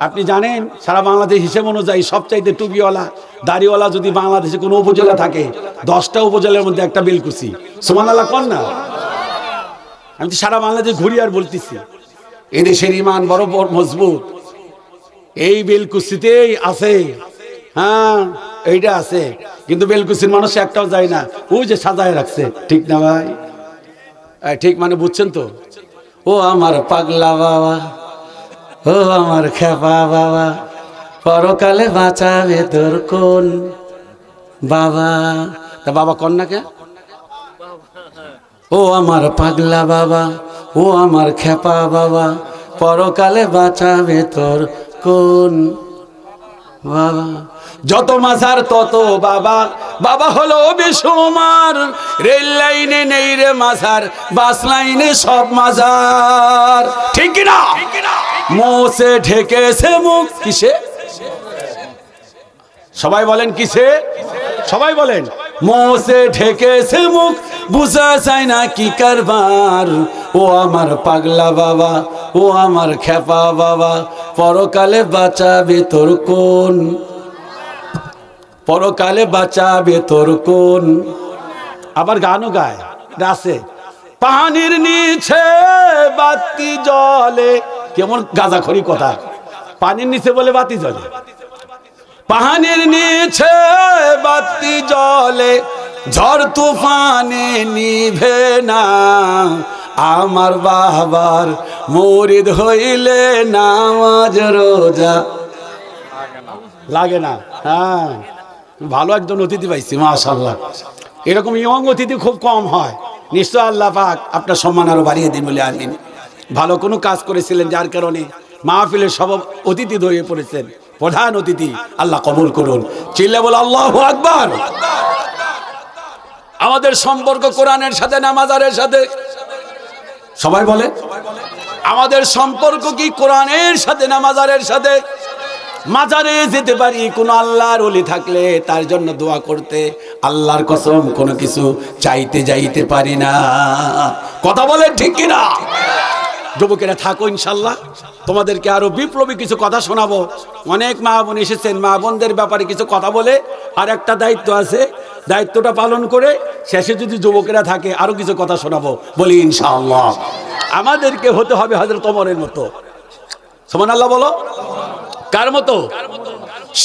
আপনি জানেন সারা বাংলাদেশ হিসেব অনুযায়ী সবচাইতে টুপিওয়ালা দাড়িওয়ালা যদি বাংলাদেশে কোনো উপজেলা থাকে 10টা উপজেলার মধ্যে একটা বেলকুচি, সুবহানাল্লাহ কোন না। আমি তো সারা বাংলাদেশ ঘুরি আর বলতেছি এই দেশের ইমান বড় মজবুত এই বেলকুচিতেই আছে। হ্যাঁ এইটা আছে, কিন্তু বেলকুচির মানুষ একটাও যায় না, ওই যে সাজায় রাখছে, ঠিক না ভাই? ঠিক মানে বুঝছেন তো? ও আমার পাগলা বাবা, ও আমার খেপা বাবা, পরকালে বাঁচাবে তোর কোন বাবা। তা বাবা কন না কে? ও আমার পাগলা বাবা, ও আমার খেপা বাবা, পরকালে বাঁচাবে তোর কোন বাবা। যত মাজার তত বাবা, বাবা হলো বেসুমার। রেল লাইনে নেই রে মাজার, বাস লাইনে সব মাজার, ঠিক কিনা? মোছে ঢেকেছে মুখ কিসে? সবাই বলেন কিসে? সবাই বলেন মোছে ঢেকেছে মুখ, বুঝা যায় না কি কারবার। ও আমার পাগলা বাবা, ও আমার খেপা বাবা, পরকালে বাঁচাবে তোর কোন, পরকালে বাঁচাবে তোর কোন। আবার গানও গায় আছে, পানির নিচে বাতি জ্বলে, কেমন গাঁজাখড়ি কথা, পানির নিচে বলে বাতি জ্বলে। পানির নিচে বাতি জ্বলে, ঝড় তুফানে নিভে না। আমার বাবার মুরিদ হইলে নামাজ রোজা লাগে না। হ্যাঁ ভালো একজন অতিথি পাইছি মাশাআল্লাহ। এরকম ইয়ং অতিথি খুব কম হয়, নিশ্চয় আল্লাহ পাক আপনার সম্মান আরো বাড়িয়ে দিন বলে আমিন। ভালো কোনো কাজ করেছিলেন যার কারণে মাহফিলের সব অতিথি হয়ে পড়েছেন, প্রধান অতিথি, আল্লাহ কবুল করুন। চিল্লা বলে আল্লাহু আকবার। আমাদের সম্পর্ক কোরআনের সাথে না মাজারের সাথে? সবাই বলে আমাদের সম্পর্ক কি কোরআনের সাথে না মাজারের সাথে? মাজারে যেতে পারি কোন আল্লাহর ওলি থাকলে তার জন্য দোয়া করতে, আল্লাহর কসম কোনো কিছু চাইতে যাইতে পারি না। কথা বলে ঠিক কিনা? যুবকেরা থাকো ইনশাল্লাহ, তোমাদেরকে আরো বিপ্লবী কিছু কথা শোনাবো। অনেক মা বোন এসেছেন, মা বোনদের ব্যাপারে কিছু কথা বলে আর একটা দায়িত্ব আছে, দায়িত্বটা পালন করে শেষে যদি যুবকেরা থাকে আরো কিছু কথা শোনাবো, বলি ইনশাআল্লাহ। আমাদেরকে হতে হবে হযরত ওমরের মতো। সুবহানাল্লাহ বলো। কার মতো?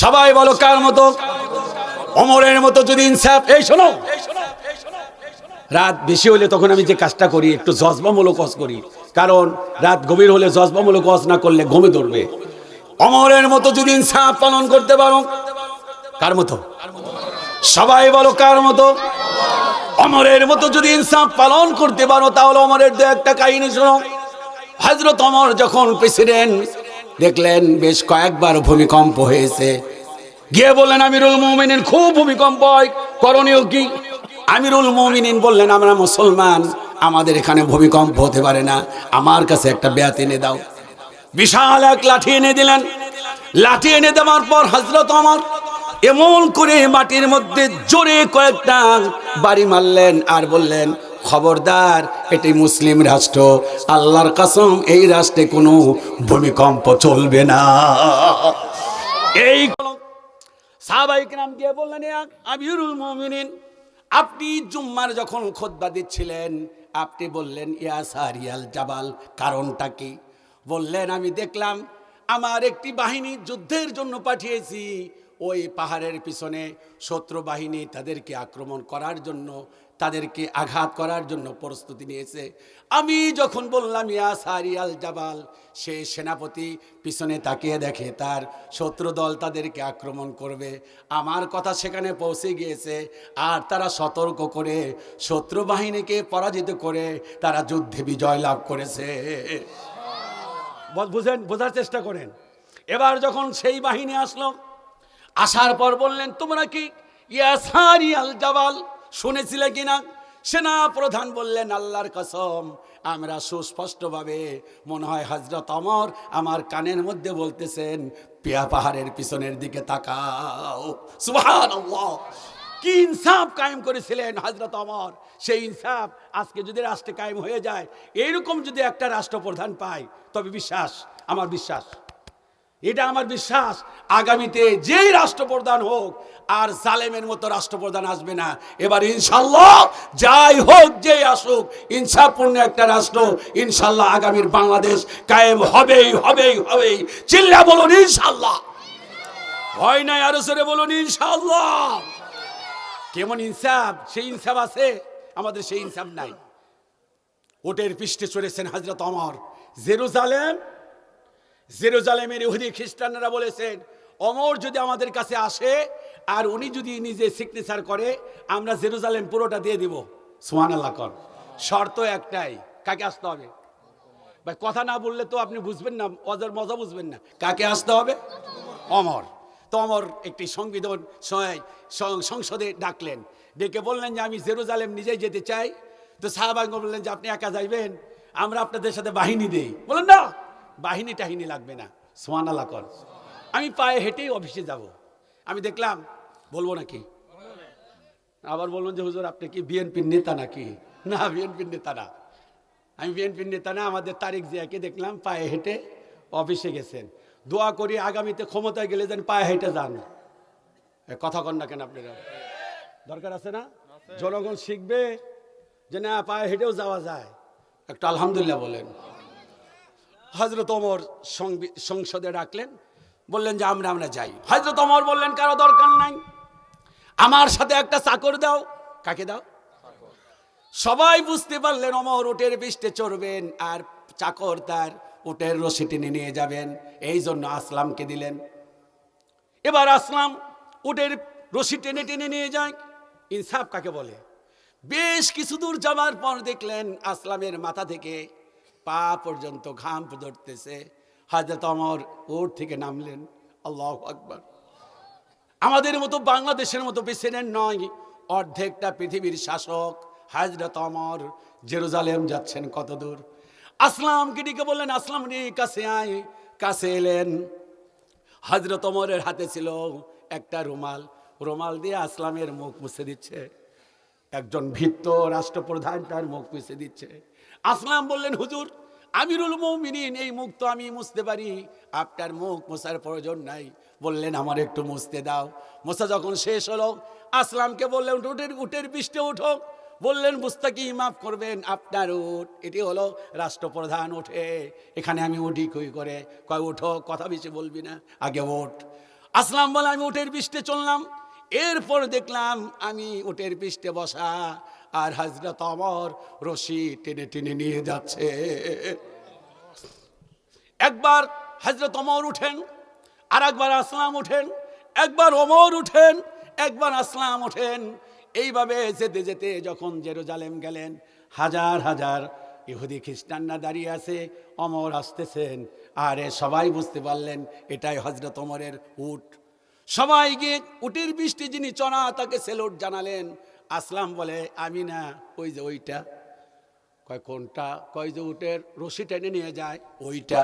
সবাই বলো কার মতো? ওমরের মতো যদি ইনসাফ। এই শোনো, রাত বেশি হলে তখন আমি যে কাজটা করি একটু জজবামূলক ওয়াজ করি, কারণ রাত গভীর হলে জজবামূলক ওয়াজ না করলে ঘুমে ধরবে। ওমরের মতো যদি ইনসাফ পালন করতে পারো, কার মতো? সবাই বলো কার মতো? ওমরের মতো যদি ইনসাফ পালন করতে পারো তাহলে ওমরের দু একটা কাহিনী শোনো। হযরত ওমর যখন প্রেসিডেন্ট, দেখলেন বেশ কয়েকবার ভূমিকম্প হয়েছে, গিয়ে বললেন আমিরুল মুমিনিন খুব ভূমিকম্প হয়, করণীয় কি? আমিরুল মুমিনিন বললেন আমরা মুসলমান, আমাদের এখানে ভূমিকম্প হতে পারে না, আমার কাছে একটা বেত এনে দাও। বিশাল এক লাঠি এনে দিলেন। লাঠি এনে দেওয়ার পর হযরত ওমর এমন করে মাটির মধ্যে জোরে কয়েকটা বাড়ি মারলেন আর বললেন খবরদার, এটি মুসলিম রাষ্ট্র, আল্লাহর কসম এই রাষ্ট্রে কোনো ভূমিকম্প চলবে না। এই সাহাবায়ে কেরাম গিয়ে বললেন আমিরুল মুমিনিন, আপনি জুম্মার যখন খুতবা দিচ্ছিলেন আপনি বললেন ইয়া সারিয়াল জাবাল, কারণটা কি? বললেন আমি দেখলাম আমার একটি বাহিনী যুদ্ধের জন্য পাঠিয়েছি, ওই পাহাড়ের পিছনে শত্রু বাহিনী তাদেরকে আক্রমণ করার জন্য, তাদেরকে আঘাত করার জন্য প্রস্তুতি নিয়েছে। আমি যখন বললাম ইয়া সারিয়াল জাবাল, সে সেনাপতি পিছনে তাকিয়ে দেখে তার শত্রু দল তাদেরকে আক্রমণ করবে। আমার কথা সেখানে পৌঁছে গিয়েছে আর তারা সতর্ক করে শত্রু বাহিনীকে পরাজিত করে তারা যুদ্ধে বিজয় লাভ করেছে। বুঝেন, বোঝার চেষ্টা করেন। এবার যখন সেই বাহিনী আসলো, আসার পর বললেন তোমরা কি ইয়া সারিয়াল জাবাল শুনেছিলে কিনা? সেনা প্রধান বললেন আল্লাহর কসম আমরা সুস্পষ্টভাবে, মনে হয় হযরত ওমর আমার কানের মধ্যে বলতেছেন পিয়া পাহাড়ের পিছনের দিকে তাকাও। সুবহানাল্লাহ। কি ইনসাফ কায়েম করেছিলেন হযরত ওমর। সেই ইনসাফ আজকে যদি রাষ্ট্রে কায়েম হয়ে যায়, এইরকম যদি একটা রাষ্ট্রপ্রধান পায়, তবে বিশ্বাস, আমার বিশ্বাস, এটা আমার বিশ্বাস, আগামীতে যেই রাষ্ট্রপ্রধান হোক আর জালেমের মতো রাষ্ট্রপ্রধান আসবে না। এবার ইনশাল্লাহ যাই হোক, যেই আসুক, ইনসাফপূর্ণ একটা রাষ্ট্র ইনশাল্লাহ আগামীর বাংলাদেশ কায়েম হবেই হবেই হবেই। চিল্লা বলুন ইনশাল্লাহ। ভয় নাই, আরো জোরে বলুন ইনশাল্লাহ। কেমন ইনসাফ? সেই ইনসাফ আছে আমাদের, সেই ইনসাফ নাই। ওটের পৃষ্ঠে চড়েছেন হযরত ওমর। জেরুজালেমের ইহুদি খ্রিস্টানরা বলেছেন, ওমর যদি আমাদের কাছে আসে আর উনি যদি নিজে সিগনেচার করে, আমরা জেরুজালেম পুরোটা দিয়ে দিব। সুবহানাল্লাহ কর। শর্ত একটাই, কাকে আসতে হবে? ভাই কথা না বললে তো আপনি বুঝবেন না, অজর মজা বুঝবেন না। কাকে আসতে হবে? ওমর। তো ওমর একটি সংসদে ডাকলেন, ডেকে বললেন যে আমি জেরুজালেম নিজেই যেতে চাই। তো সাহাবাগণ বললেন যে আপনি একা যাইবেন, আমরা আপনাদের সাথে বাহিনী দেই। বলেন না, বাহিনী টাহিনী লাগবে না। সুবহানাল্লাহ কর। আমি পায়ে হেঁটেই অফিসে যাব। আমি দেখলাম, বলবো নাকি? আবার বলবেন যে হুজুর আপনি কি বিএনপির নেতা নাকি? না, বিএনপির নেতা না, আমি বিএনপির নেতা না। আমাদের তারেক জিয়াকে দেখলাম পায়ে হেঁটে অফিসে গেছেন। দোয়া করি আগামীতে ক্ষমতায় গেলে যেন পায়ে হেঁটে যান। কথা কন না কেন আপনারা? দরকার আছে না? জনগণ শিখবে যে না, পায়ে হেঁটেও যাওয়া যায়। একটু আলহামদুলিল্লাহ বলেন। হযরত ওমর সংসদে ডাকলেন, বললেন যে আমরা যাই। হযরত ওমর বললেন কারো দরকার নাই, আমার সাথে একটা চাকর দাও। কাকে দাও? সবাই বুঝতে পারলেন ওমর উটের পৃষ্ঠে চড়বেন আর চাকর তার উটের রশি টেনে নিয়ে যাবেন। এই জন্য আসলামকে দিলেন। এবার আসলাম উটের রশি টেনে টেনে নিয়ে যায়। ইনসাফ কাকে বলে? বেশ কিছু দূর যাওয়ার পর দেখলেন আসলামের মাথা থেকে পা পর্যন্ত ঘাম ধরতেছে। হযরত ওমর উট থেকে নামলেন। আল্লাহু আকবার। আমাদের মতো বাংলাদেশের মতো প্রেসিডেন্ট নয়, অর্ধেকটা পৃথিবীর শাসক হযরত ওমর জেরুজালেম যাচ্ছেন কত দূর। আসলামকে ডেকে বললেন, আসলাম রে কাছে আয়। কাছে এলেন। হযরত ওমরের হাতে ছিল একটা রুমাল, রুমাল দিয়ে আসলামের মুখ মুছে দিচ্ছে। একজন ভৃত্য রাষ্ট্রপ্রধান তার মুখ মুছে দিচ্ছে। আসলাম বললেন, হুজুর আমিরুল মুমিনিন, এই মুখ তো আমি মুছতে পারি, আপনার মুখ মোছার প্রয়োজন নাই। বললেন আমার একটু মুছতে দাও। মোছা যখন শেষ হলো, আসলামকে বললেন উটের পৃষ্ঠে উঠো। বললেন মুস্তাকি মাফ করবেন, আপনার উট, এটি হলো রাষ্ট্রপ্রধান ওঠে, এখানে আমি উঠি কই করে? কয় উঠো, কথা বেশি বলবি না, আগে ওঠ। আসলাম বলে আমি উটের পৃষ্ঠে চললাম। এরপর দেখলাম আমি উটের পৃষ্ঠে বসা আর হযরত ওমর রশি টেনে টেনে নিয়ে যাচ্ছে। একবার হযরত ওমর উঠেন, আর একবার আসলাম উঠেন, একবার ওমর উঠেন, একবার আসলাম উঠেন। এইভাবে যেতে যেতে যখন জেরুজালেম গেলেন, হাজার হাজার ইহুদি খ্রিস্টানরা দাঁড়িয়ে আছে, ওমর আসতেছেন। আরে সবাই বুঝতে পারলেন এটাই হযরত ওমরের উট। সবাই গিয়ে উটের পৃষ্ঠে যিনি চড়া তাকে সেলুট জানালেন। আসলাম বলে আমি না, ওই যে ওইটা। কয় কোনটা? কয় যে উটের রশি টেনে নিয়ে যায় ওইটা।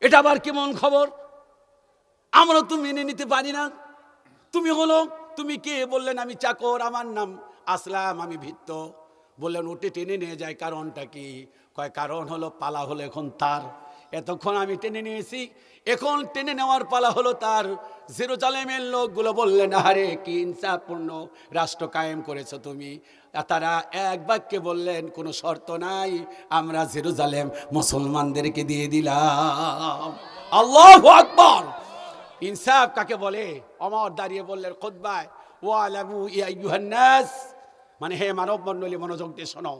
এটা আবার কেমন খবর? আমরা তো মেনে নিতে পারি না। তুমি কে? বললেন আমি চাকর, আমার নাম আসলাম, আমি ভৃত্য। বললেন উটে টেনে নিয়ে যায়, কারণটা কি? কয় কারণ হলো পালা হলো এখন তার, এতক্ষণ আমি টেনে নিয়েছি, এখন টেনে নেওয়ার পালা হলো তার। জেরুজালেমের লোকগুলো বললেন আরে কি ইনসাফপূর্ণ রাষ্ট্র কায়েম করেছো তুমি। তারা এক বাক্যে বললেন কোনো শর্ত নাই, আমরা জেরুজালেম মুসলমানদেরকে দিয়ে দিলাম। আল্লাহু আকবার। ইনসাফ কাকে বলে? ওমর দাঁড়িয়ে বললেন খুতবায়, ওয়ালামু ইয়া আইয়ুহান নাস, মানে হে মানব মণ্ডলী মনোযোগ দিয়ে শোনো।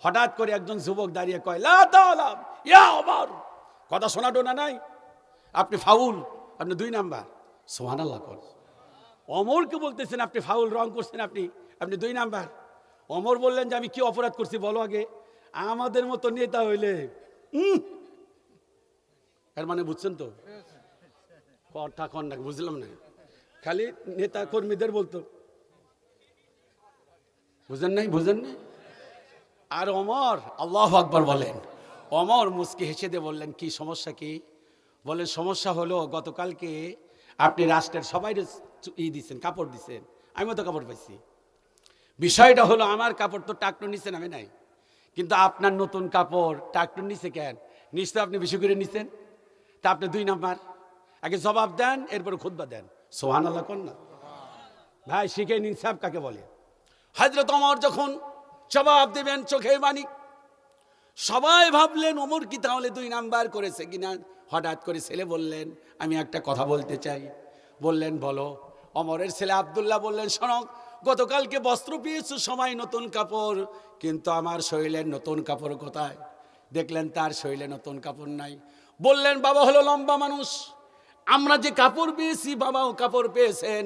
হঠাৎ করে একজন যুবক দাঁড়িয়ে কয় লা তালাম ইয়া ওমর। কথা শোনা টোনা নাই, আপনি ফাউল, আপনি 2 নাম্বার। সুবহানাল্লাহ কর। ওমরকে বলতেছেন আপনি ফাউল, রং করছেন আপনি 2 নাম্বার। ওমর বললেন যে আমি কি অপরাধ করছি বলো আগে। আমাদের মতো নেতা হইলে এর মানে বুঝছেন তো, কথা কন না, বুঝলাম না, খালি নেতা কর্মীদের বলতো, বুঝেন নাই? আর ওমর আল্লাহু আকবার বলেন। ওমর মুস্কি হেসে দিয়ে বললেন কি সমস্যা কি? বলেন সমস্যা হলো গতকালকে আপনি রাষ্ট্রের সবাই দিচ্ছেন, কাপড় দিচ্ছেন, আমিও তো কাপড় পাইছি। বিষয়টা হলো আমার কাপড় তো টাকটুর নিচে নামে নাই, কিন্তু আপনার নতুন কাপড় টাকটুর নিচে কেন? নিশ্চয় আপনি বেশি করে নিছেন। তা আপনি 2 নাম্বার, আগে জবাব দেন, এরপরে খুতবা দেন। সুবহানাল্লাহ কোন না ভাই, শিখে নিন ইনসাফ কাকে বলে। হযরত ওমর যখন জবাব দেবেন চোখে পানি, সবাই ভাবলেন ওমর কি তাহলে 2 নাম্বার করেছে কিনা। হঠাৎ করে ছেলে বললেন, আমি একটা কথা বলতে চাই। বললেন বলো। ওমরের ছেলে আব্দুল্লাহ বললেন, শোনো, গতকালকে বস্ত্র পেয়েছো সবাই নতুন কাপড়, কিন্তু আমার শরীরের নতুন কাপড় কোথায়? দেখলেন তার শরীরে নতুন কাপড় নাই। বললেন বাবা হলো লম্বা মানুষ, আমরা যে কাপড় পেয়েছি বাবাও কাপড় পেয়েছেন,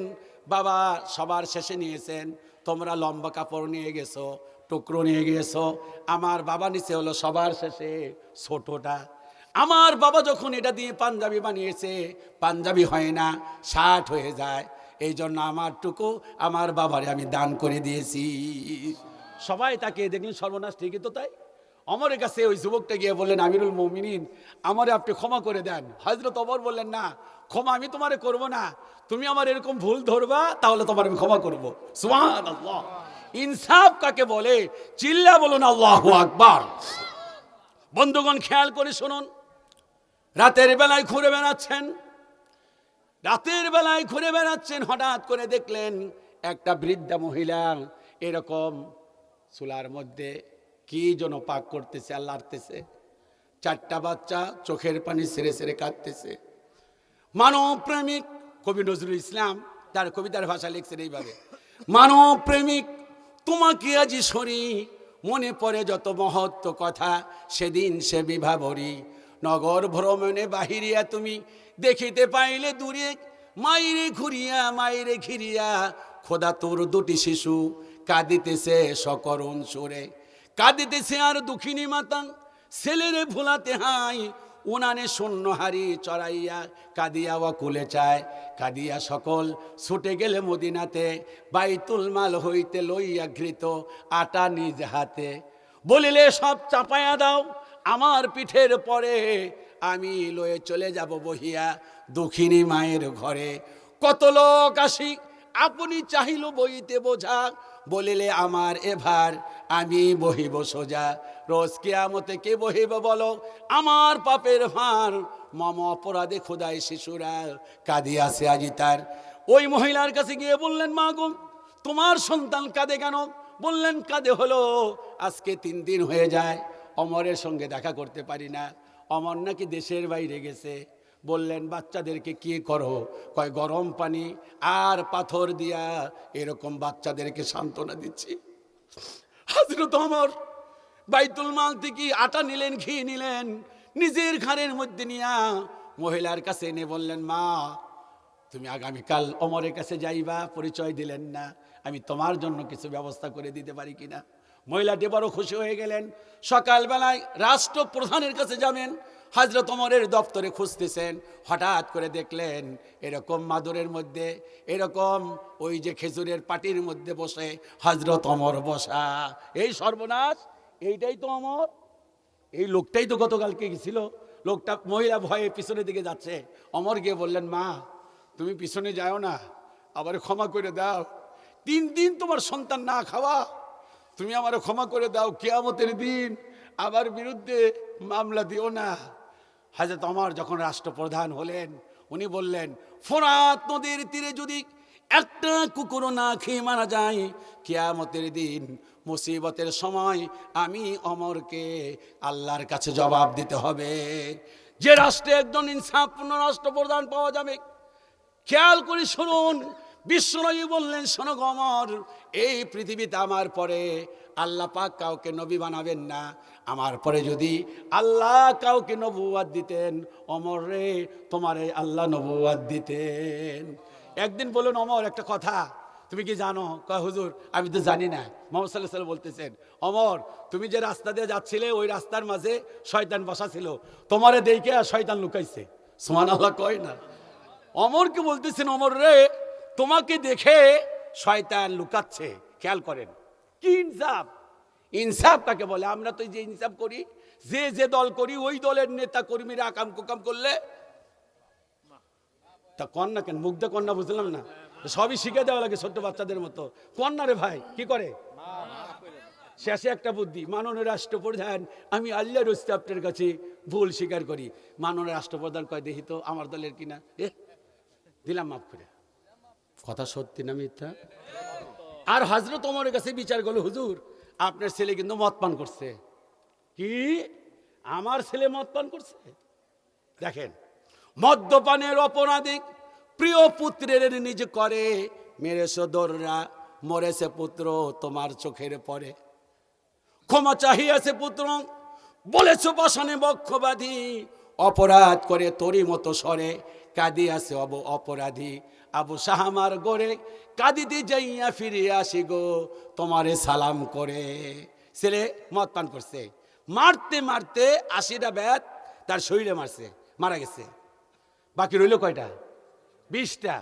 বাবা সবার শেষে নিয়েছেন, তোমরা লম্বা কাপড় নিয়ে গেছো, টুকরো নিয়ে গেছো, আমার বাবা নিচে হলো সবার শেষে ছোটটা। আমার বাবা যখন এটা দিয়ে পাঞ্জাবি বানিয়েছে, পাঞ্জাবি হয় না, শার্ট হয়ে যায়, এই জন্য আমার টুকু আমার বাবারে আমি দান করে দিয়েছি। সবাই তাকে দেখলেন সর্বনাশ, ঠিকই তো তাই। ওমরের কাছে ওই যুবকটা গিয়ে বললেন, আমিরুল মুমিনিন, আমারে আপনি ক্ষমা করে দেন। হযরত ওমর বললেন, না, ক্ষমা আমি তোমারে করব না, তুমি আমার এরকম ভুল ধরবা, তাহলে তোমার আমি ক্ষমা করব। সুবহানাল্লাহ। ইনসাফ কাকে বলে? চিল্লা বলুন আল্লাহু আকবার। বন্ধুগণ খেয়াল করে শুনুন, রাতের বেলায় ঘুরে বেড়াচ্ছেন, হঠাৎ করে দেখলেন একটা বৃদ্ধা মহিলা এরকম চুলার মধ্যে কি যেন পাক করতেছে আর লাড়তেছে। 4টা বাচ্চা চোখের পানি ছেড়ে ছেড়ে কাঁদতেছে। মানব প্রেমিক কবি নজরুল ইসলাম তার কবিতার ভাষা লিখছেন এইভাবে, মানব প্রেমিক তোমাকে আজি সরি, মনে পড়ে যত মহত্ব কথা, সেদিন সে বিভাবরী। নগর ভ্রমণে বাহিরিয়া তুমি দেখিতে পাইলে দূরে, মাইরে ঘিরিয়া খোদা তোর 2টি শিশু কাঁদিতেছে সকরুণ সুরে। কাঁদিতেছে আর দুঃখিনী মাতা, ছেলেরে ভুলাতে হাই, উনানে শূন্য হারি চড়াইয়া, কাঁদিয়া অকুলে চায়, কাঁদিয়া সকল ছুটে গেলে মদিনাতে, বাইতুল মাল হইতে লইয়া ঘৃত আটা নিজ হাতে। বলিলে সব চাপায়া দাও আমার পিঠের পরে, আমি লয়ে চলে যাব বহিয়া দুঃখিনী মায়ের ঘরে। কত লোক আসি আপনি চাহিল বইতে বোঝা, বলিলে আমার এভার আমি বহিব সোজা। রোজ কিয়ামতে কে বহিব বলো আমার পাপের ভার, মম অপরাধে খোদায় শিশুরা কাঁদিয়াছে আজি তার। ওই মহিলার কাছে গিয়ে বললেন, মা গো তোমার সন্তান কাঁদে কেন? বললেন কাঁদে হলো আজকে 3 দিন হয়ে যায় ওমরের সঙ্গে দেখা করতে পারি না, ওমর নাকি দেশের বাইরে গেছে। বললেন বাচ্চাদেরকে কি করো? কয় গরম পানি আর পাথর দিয়া এরকম বাচ্চাদেরকে সান্ত্বনা দিচ্ছি। হযরত ওমর বাইতুল মাল থেকে আটা নিলেন, ঘি নিলেন, নিজের ঘরের মধ্যে নিয়া মহিলার কাছে এনে বললেন, মা তুমি আগামীকাল ওমরের কাছে যাইবা, পরিচয় দিলেন না, আমি তোমার জন্য কিছু ব্যবস্থা করে দিতে পারি কিনা। মহিলাটি বড় খুশি হয়ে গেলেন। সকালবেলায় রাষ্ট্রপ্রধানের কাছে যাবেন, হযরত ওমরের দপ্তরে খুঁজতেছেন, হঠাৎ করে দেখলেন এরকম মাদুরের মধ্যে, এরকম ওই যে খেজুরের পাটির মধ্যে বসে হযরত ওমর বসা। এই সর্বনাশ, এইটাই তো ওমর, এই লোকটাই তো গতকালকে গেছিল। লোকটা মহিলা ভয়ে পিছনের দিকে যাচ্ছে। ওমর গিয়ে বললেন, মা তুমি পিছনে যাও না, আবার ক্ষমা করে দাও, 3 দিন তোমার সন্তান না খাওয়া, তুমি আমারও ক্ষমা করে দাও, কিয়ামতের দিন আমার বিরুদ্ধে মামলা দিও না। হযরত ওমর যখন রাষ্ট্রপ্রধান হলেন, উনি বললেন, ফোরাত নদীর তীরে যদি একটা কুকুরও না খেয়ে মারা যায়, কিয়ামতের দিন মুসিবতের সময় আমি ওমরকে আল্লাহর কাছে জবাব দিতে হবে। যে রাষ্ট্রে একজন ইনসাফপূর্ণ রাষ্ট্রপ্রধান পাওয়া যাবে, খেয়াল করে শুনুন, বিশ্বনবী বললেন, শোনো গো ওমর, এই পৃথিবীতে আমার পরে আল্লাহ পাক কাউকে নবী বানাবেন না, আমার পরে যদি আল্লাহ কাউকে নবুয়ত দিতেন, ওমর রে তোমারে আল্লাহ নবুয়ত দিতেন। একদিন বলুন, ওমর একটা কথা তুমি কি জানো? কয় হুজুর আমি তো জানি না। মুহাম্মদ সাল্লাল্লাহু আলাইহি ওয়াসাল্লাম বলতেছেন, ওমর তুমি যে রাস্তা দিয়ে যাচ্ছিলে ওই রাস্তার মাঝে শয়তান বসা ছিল, তোমারে দেখে শয়তান লুকাইছে। সুবহানাল্লাহ কয় না? ওমরকে বলতেছেন, ওমর রে তোমাকে দেখে শয়তান লুকাচ্ছে। খেয়াল করেন কি ইনসাফ। ইনসাফ কাকে বলে? আমরা তো যে ইনসাফ করি, যে দল করি, ওই দলের নেতা কর্মীরা আকাম কুকাম করলে তা কন্যা কেন, মুগ্ধ কন্যা বুঝলাম না, সবই শিখে দেওয়া লাগে ছোট্ট বাচ্চাদের মতো। কন্যা রে ভাই কি করে, শেষে একটা বুদ্ধি, মাননীয় রাষ্ট্রপ্রধান আমি আল্লাহর হস্তে আপনার কাছে ভুল স্বীকার করি। মাননীয় রাষ্ট্রপ্রধান কয় দেখি তো আমার দলের কিনা, দিলাম মাফ করে। কথা সত্যি না মিথ্যা? আর হযরত ওমরের কাছে বিচার করলো, হুজুর আপনার ছেলে কিন্তু মদ পান করছে। কি, আমার ছেলে মদ পান করছে? দেখেন, মদ্যপানের অপরাধী প্রিয় পুত্রের নিজ করে, মেরেছো দোররা মরেছে পুত্র তোমার চোখের পরে। ক্ষমা চাহিয়াছে পুত্র বলেছ বসানে বক্ষবাদী, অপরাধ করে তোরই মতো সরে কাঁদিয়াছে অপরাধী। আবু শাহামার গড়ে কাঁদিতে যাইয়া ফিরে আসি গো তোমারে সালাম করে। ছেলে মদ পান করছে, মারতে মারতে 80টা ব্যাট তার শরীরে মারছে, মারা গেছে। বাকি রইল কয়টা? 20টা।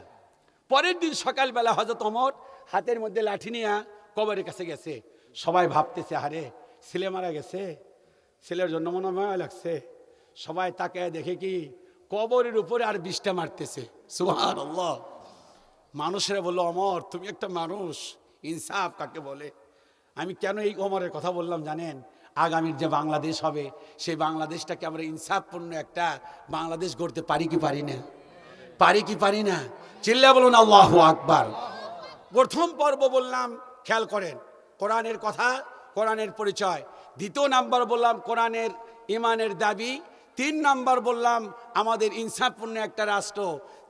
পরের দিন সকালবেলা হযরত ওমর হাতের মধ্যে লাঠি নিয়ে কবরের কাছে গেছে। সবাই ভাবতেছে আরে ছেলে মারা গেছে, ছেলের জন্য মনে মায়া লাগছে। সবাই তাকে দেখে কি কবরের উপরে আর 20টা মারতেছে। সুবহানাল্লাহ। মানুষেরা বললো, ওমর তুমি একটা মানুষ, ইনসাফ কাকে বলে? আমি কেন এই ওমরের কথা বললাম জানেন? আগামীর যে বাংলাদেশ হবে, সেই বাংলাদেশটাকে আমরা ইনসাফপূর্ণ একটা বাংলাদেশ গড়তে পারি কি পারি না? পারি কি পারি না? চিল্লা বলুন আল্লাহু আকবার। প্রথম পর্ব বললাম, খেয়াল করেন, কোরআনের কথা, কোরআনের পরিচয়। দ্বিতীয় নাম্বার বললাম কোরআনের ইমানের দাবি। 3 নাম্বার বললাম আমাদের ইনসাফপূর্ণ একটা রাষ্ট্র।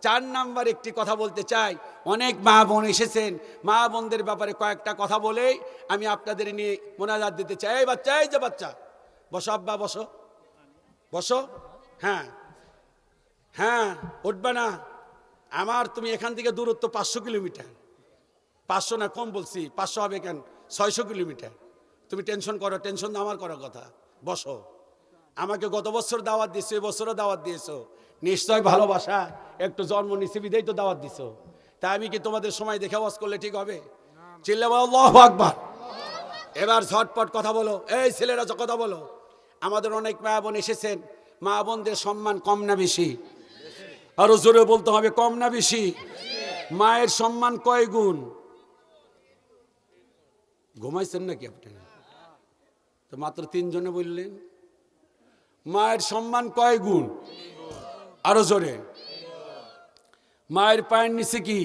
4 নাম্বার একটি কথা বলতে চাই, অনেক মা বোন এসেছেন, মা বোনদের ব্যাপারে কয়েকটা কথা বলেই আমি আপনাদের নিয়ে মোনাজাত দিতে চাই। এই বাচ্চা, এই যে বাচ্চা, বসো আব্বা, বসো বসো। হ্যাঁ হ্যাঁ, উঠবে না আমার, তুমি এখান থেকে দূরত্ব 500 কিলোমিটার। 500 না, কম বলছি, 500 হবে কেন, 600 কিলোমিটার। তুমি টেনশন করো, টেনশন আমার করার কথা। বসো। আমাকে গত বছর দাওয়াত দিয়েছো, এই বছরও দাওয়াত দিয়েছো, নিশ্চয় ভালোবাসা, একটু জন্ম নিচে বিদেই তো দাওয়াত দিছো। তাই আমি কি তোমাদের সময় দেখে ওয়াজ করলে ঠিক হবে? চিল্লা বলো আল্লাহু আকবার। এবার ঝটপট কথা বলো, এই ছেলেরা কথা বলো। আমাদের অনেক মা বোন এসেছেন, মা বোনদের সম্মান কম না বেশি? আরো জোরে বলতে হবে, কম না বেশি? মায়ের সম্মান কয় গুণ? ঘুমাইছেন নাকি আপনি? তো মাত্র 3 জনে বললেন। মায়ের সম্মান কয় গুণ? আরো জোরে। মায়ের পায়ের নিচে কি?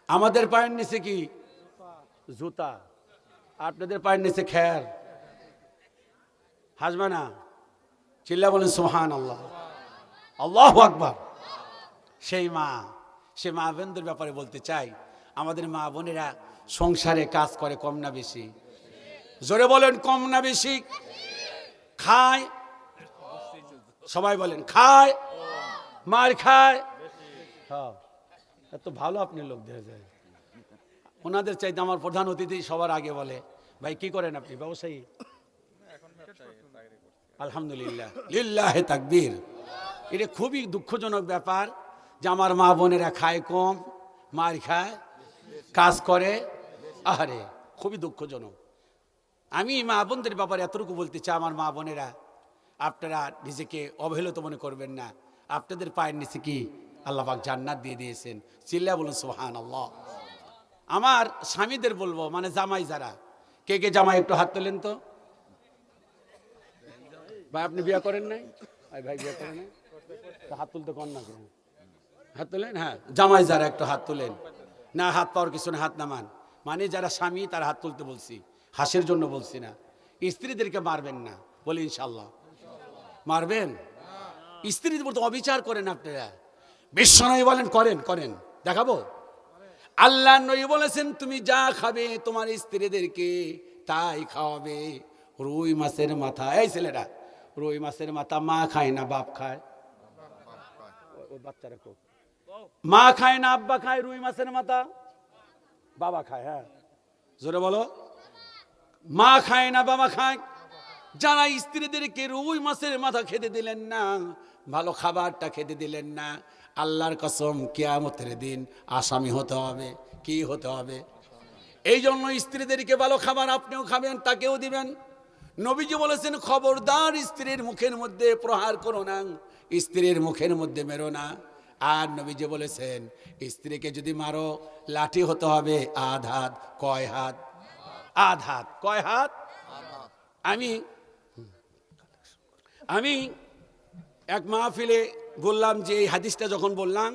আমাদের পায়ের নিচে কি? জুতা। আপনাদের পায়ের নিচে খের। হাসবে না? চিল্লা বলেন সুবহানাল্লাহ, আল্লাহু আকবার। সেই মা বোনদের ব্যাপারে বলতে চাই, আমাদের মা বোনেরা সংসারে কাজ করে কম না বেশি? জোরে বলেন, কম না বেশি? খায়, সবাই বলেন, খায়, মার খায়। হ্যাঁ, এত ভালো আপনি লোক দেখা যায়। ওনাদের চাইতে আমার প্রধান অতিথি সবার আগে বলে, ভাই কি করেন আপনি? ব্যবসায়ী? আলহামদুলিল্লাহ, লিল্লাহে তাকবীর। এটা খুবই দুঃখজনক ব্যাপার যে আমার মা বোনেরা খায় কম, মার খায়, কাজ করে। আরে খুবই দুঃখজনক। আমি মা বোনদের ব্যাপারে এতটুকু বলতে চাই, আমার মা বোনেরা আপনারা নিজেকে অবহেলিত মনে করবেন না। আপনাদের পায়ের নিচে কি আল্লাহ পাক জান্নাত দিয়ে দিয়েছেন। চিল্লা বলুন সুবহানাল্লাহ। আমার স্বামীদের বলবো, মানে জামাই যারা, কে কে জামাই একটু হাত তোলেন তো। ভাই আপনি বিয়ে করেন নাই? ভাই বিয়ে করেন নাই? হাত তুলতে কর না, হাত তোলেন। হ্যাঁ, জামাই যারা একটু হাত তোলেন। না, হাত পাওয়ার কিছু না, হাত নামান। মানে যারা স্বামী তার হাত তুলতে বলছি, হাসির জন্য বলছি না। স্ত্রীদেরকে মারবেন না, বলি ইনশাল্লাহ। মারবেন? স্ত্রীদের বলতে অবিচার করেন আপনারা। বিশ্বনবী বলেন করেন, করেন, দেখাবো। আল্লাহ নবী বলেছেন তুমি যা খাবে তোমার স্ত্রীদেরকে তাই খাওয়াবে। রুই মাছের মাথা, এই ছেলেরা, রুই মাছের মাথা মা খায় না বাপ খায়? ওই বাচ্চারা খুব, মা খায় না আব্বা খায়? রুই মাছের মাথা বাবা খায়। হ্যাঁ জোরে বলো, মা খায় না বাবা খায়? যারা স্ত্রীদেরকে রুই মাছের মাথা খেতে দিলেন না, ভালো খাবারটা খেতে দিলেন না, আল্লাহর কসম কিয়ামতের দিন আসামি হতে হবে। কি হতে হবে? এই জন্য স্ত্রীদেরকে ভালো খাবার আপনিও খাবেন, তাকেও দিবেন। নবীজি বলেছেন খবরদার স্ত্রীর মুখের মধ্যে প্রহার করো না, স্ত্রীর মুখের মধ্যে মেরো না। আর নবীজি বলেছেন স্ত্রীকে যদি মারো লাঠি হতে হবে আধ হাত। কয় হাত? আধ হাত। কয় হাত? আমি আমি এক মাহফিলে বললাম যে এই হাদিসটা যখন বললাম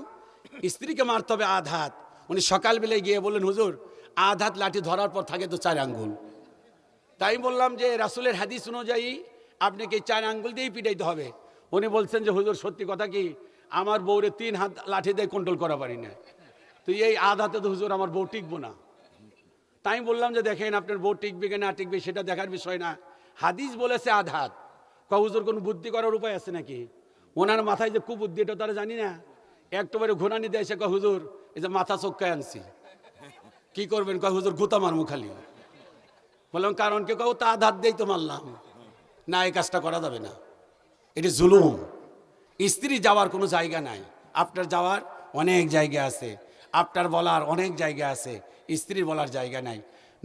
স্ত্রীকে মারতে হবে আধ হাত, উনি সকালবেলায় গিয়ে বললেন হুজুর আধ হাত লাঠি ধরার পর থাকে তো 4 আঙ্গুল। তাই বললাম যে রাসূলের হাদিস অনুযায়ী আপনাকে 4 আঙ্গুল দিয়েই পিটাইতে হবে। উনি বলছেন যে হুজুর সত্যি কথা কি আমার বউরে 3 হাত লাঠি দিয়ে কন্ট্রোল করা পারি না, তো এই আধ হাতে তো হুজুর আমার বউ টিকবো না। তাই বললাম যে দেখেন আপনার বউ টিকবে কি না টিকবে সেটা দেখার বিষয় না, হাদিস বলেছে আধ হাত। হুজুর কোনো বুদ্ধি করার উপায় আছে নাকি? ওনার মাথায় যে কুবুদ্ধি এটা তারা জানি না, একটুবারে ঘোরানি দেয় সে হুজুর এই যে মাথা চক্কায় আনছি কি করবেন? হুজুর গুতা মারমু খালি। বললাম কারণ কে তা আধ হাত দিয়েই তো মারলাম না, এই কাজটা করা যাবে না, এটি জুলুম। স্ত্রী যাওয়ার কোনো জায়গা নাই, আপনার যাওয়ার অনেক জায়গা আছে, আপনার বলার অনেক জায়গা আছে, স্ত্রীর বলার জায়গা নাই।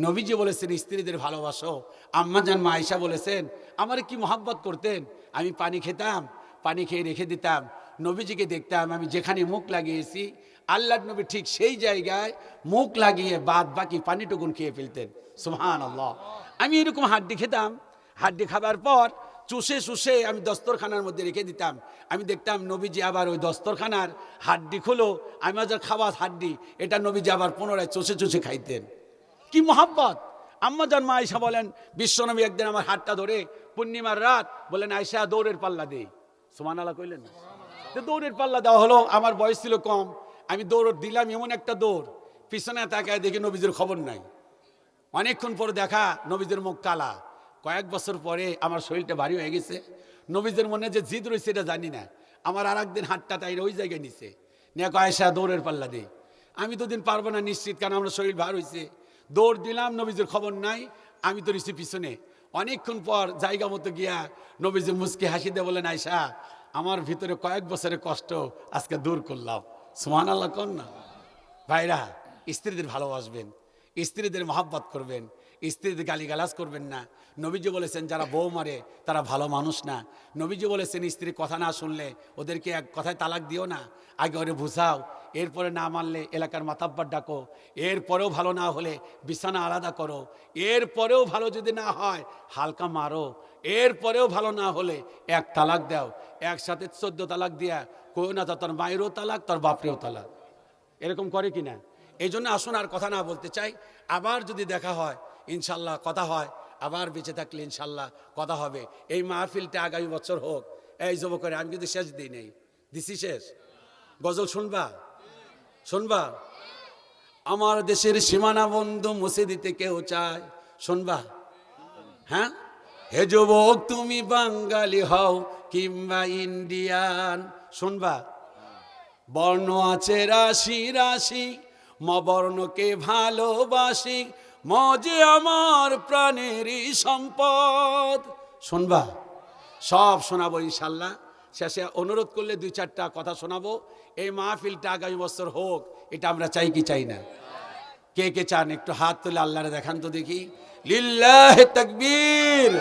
নবীজি বলেছেন স্ত্রীদের ভালোবাসো। আম্মা জান মা আয়েশা বলেছেন আমার কি মহব্বত করতেন, আমি পানি খেতাম, পানি খেয়ে রেখে দিতাম, নবীজিকে দেখতাম আমি যেখানে মুখ লাগিয়েছি আল্লাহর নবী ঠিক সেই জায়গায় মুখ লাগিয়ে বাদ বাকি পানিটুকুন খেয়ে ফেলতেন। সুবহানাল্লাহ। আমি এরকম হাড্ডি খেতাম, হাড্ডি খাবার পর চুষে চুষে আমি দস্তরখানার মধ্যে রেখে দিতাম, আমি দেখতাম নবীজি আবার ওই দস্তরখানার হাড্ডি খুলো, আমি আজ খাওয়া হাড্ডি এটা নবীজি আবার পুনরায় চুষে চুষে খাইতেন। কি মহাব্বত! আম্মা জান মা আয়েশা বলেন বিশ্বনবী একদিন আমার হাতটা ধরে পূর্ণিমার রাত বলেন আয়েশা দৌড়ের পাল্লা দেই। সুবহানাল্লাহ কইলেন না? দৌড়ের পাল্লা দেওয়া হলো, আমার বয়স ছিল কম, আমি দৌড় দিলাম, এমন একটা দৌড় পিছনে তাকায় দেখি নবীজির খবর নাই। অনেকক্ষণ পরে দেখা নবীজির মুখ কালা। কয়েক বছর পরে আমার শরীরটা ভারী হয়ে গেছে, নবীজির মনে যে জিদ রয়েছে এটা জানি না, আমার আর একদিন হাতটা তাই ওই জায়গায় নিছে নিয়ে আয়েশা দৌড়ের পাল্লা দেই। আমি তো দিন পারবো না নিশ্চিত, কারণ আমার শরীর ভার হয়েছে। দৌড় দিলাম, নবীজির খবর নাই, আমি তো রয়েছি পিছনে। অনেকক্ষণ পর জায়গা মতো গিয়া নবীজি মুচকি হাসি দিয়ে বলেন আয়েশা আমার ভিতরে কয়েক বছরের কষ্ট আজকে দূর করলাম। সুবহানাল্লাহ কোন না? ভাইরা স্ত্রীদের ভালোবাসবেন, স্ত্রীদের মহব্বত করবেন, স্ত্রীদের গালিগালাজ করবেন না। নবীজি বলেছেন যারা বউ মারে তারা ভালো মানুষ না। নবীজি বলেছেন স্ত্রীর কথা না শুনলে ওদেরকে এক কথায় তালাক দিও না, আগে ওরে বুঝাও, এরপরে না মানলে এলাকার মাতাব্বার ডাকো, এরপরেও ভালো না হলে বিছানা আলাদা করো, এরপরেও ভালো যদি না হয় হালকা মারো, এরপরেও ভালো না হলে এক তালাক দাও। একসাথে 14 তালাক দিয়া কেউ না তোর মায়েরও তালাক তোর বাপরেও তালাক। এরকম করে কিনা? এই জন্য আসুন আর কথা না বলতে চাই, আবার যদি দেখা হয় ইনশাল্লাহ কথা হয়, আবার বেঁচে থাকলে ইনশাল্লাহ কথা হবে। এই মাহফিলটা আগামী বছর হোক। এই যুবকের আমি কিন্তু শেষ দিই নেই, দিছি শেষ। গজল শুনবা? শুনবা? আমার দেশের সীমানা বন্ধু মুছে দিতে কেউ চায়, শুনবা? হ্যাঁ, হে যুবক তুমি বাঙালি হও কিংবা ইন্ডিয়ান, শুনবা? বর্ণ আছে রাশি রাশি মবর্ণকে ভালোবাসি, মজে আমার প্রাণেরই সম্পদ, শুনবা? সব শোনাবো ইনশাল্লাহ। শেষে অনুরোধ করলে 2-4টা কথা শোনাবো। এই মাহফিলটা আগামী বছর হোক, এটা আমরা চাই কি চাই না? কে কে চান একটু হাত তুলে আল্লাহরে দেখান তো দেখি। লিল্লাহে তাকবীর।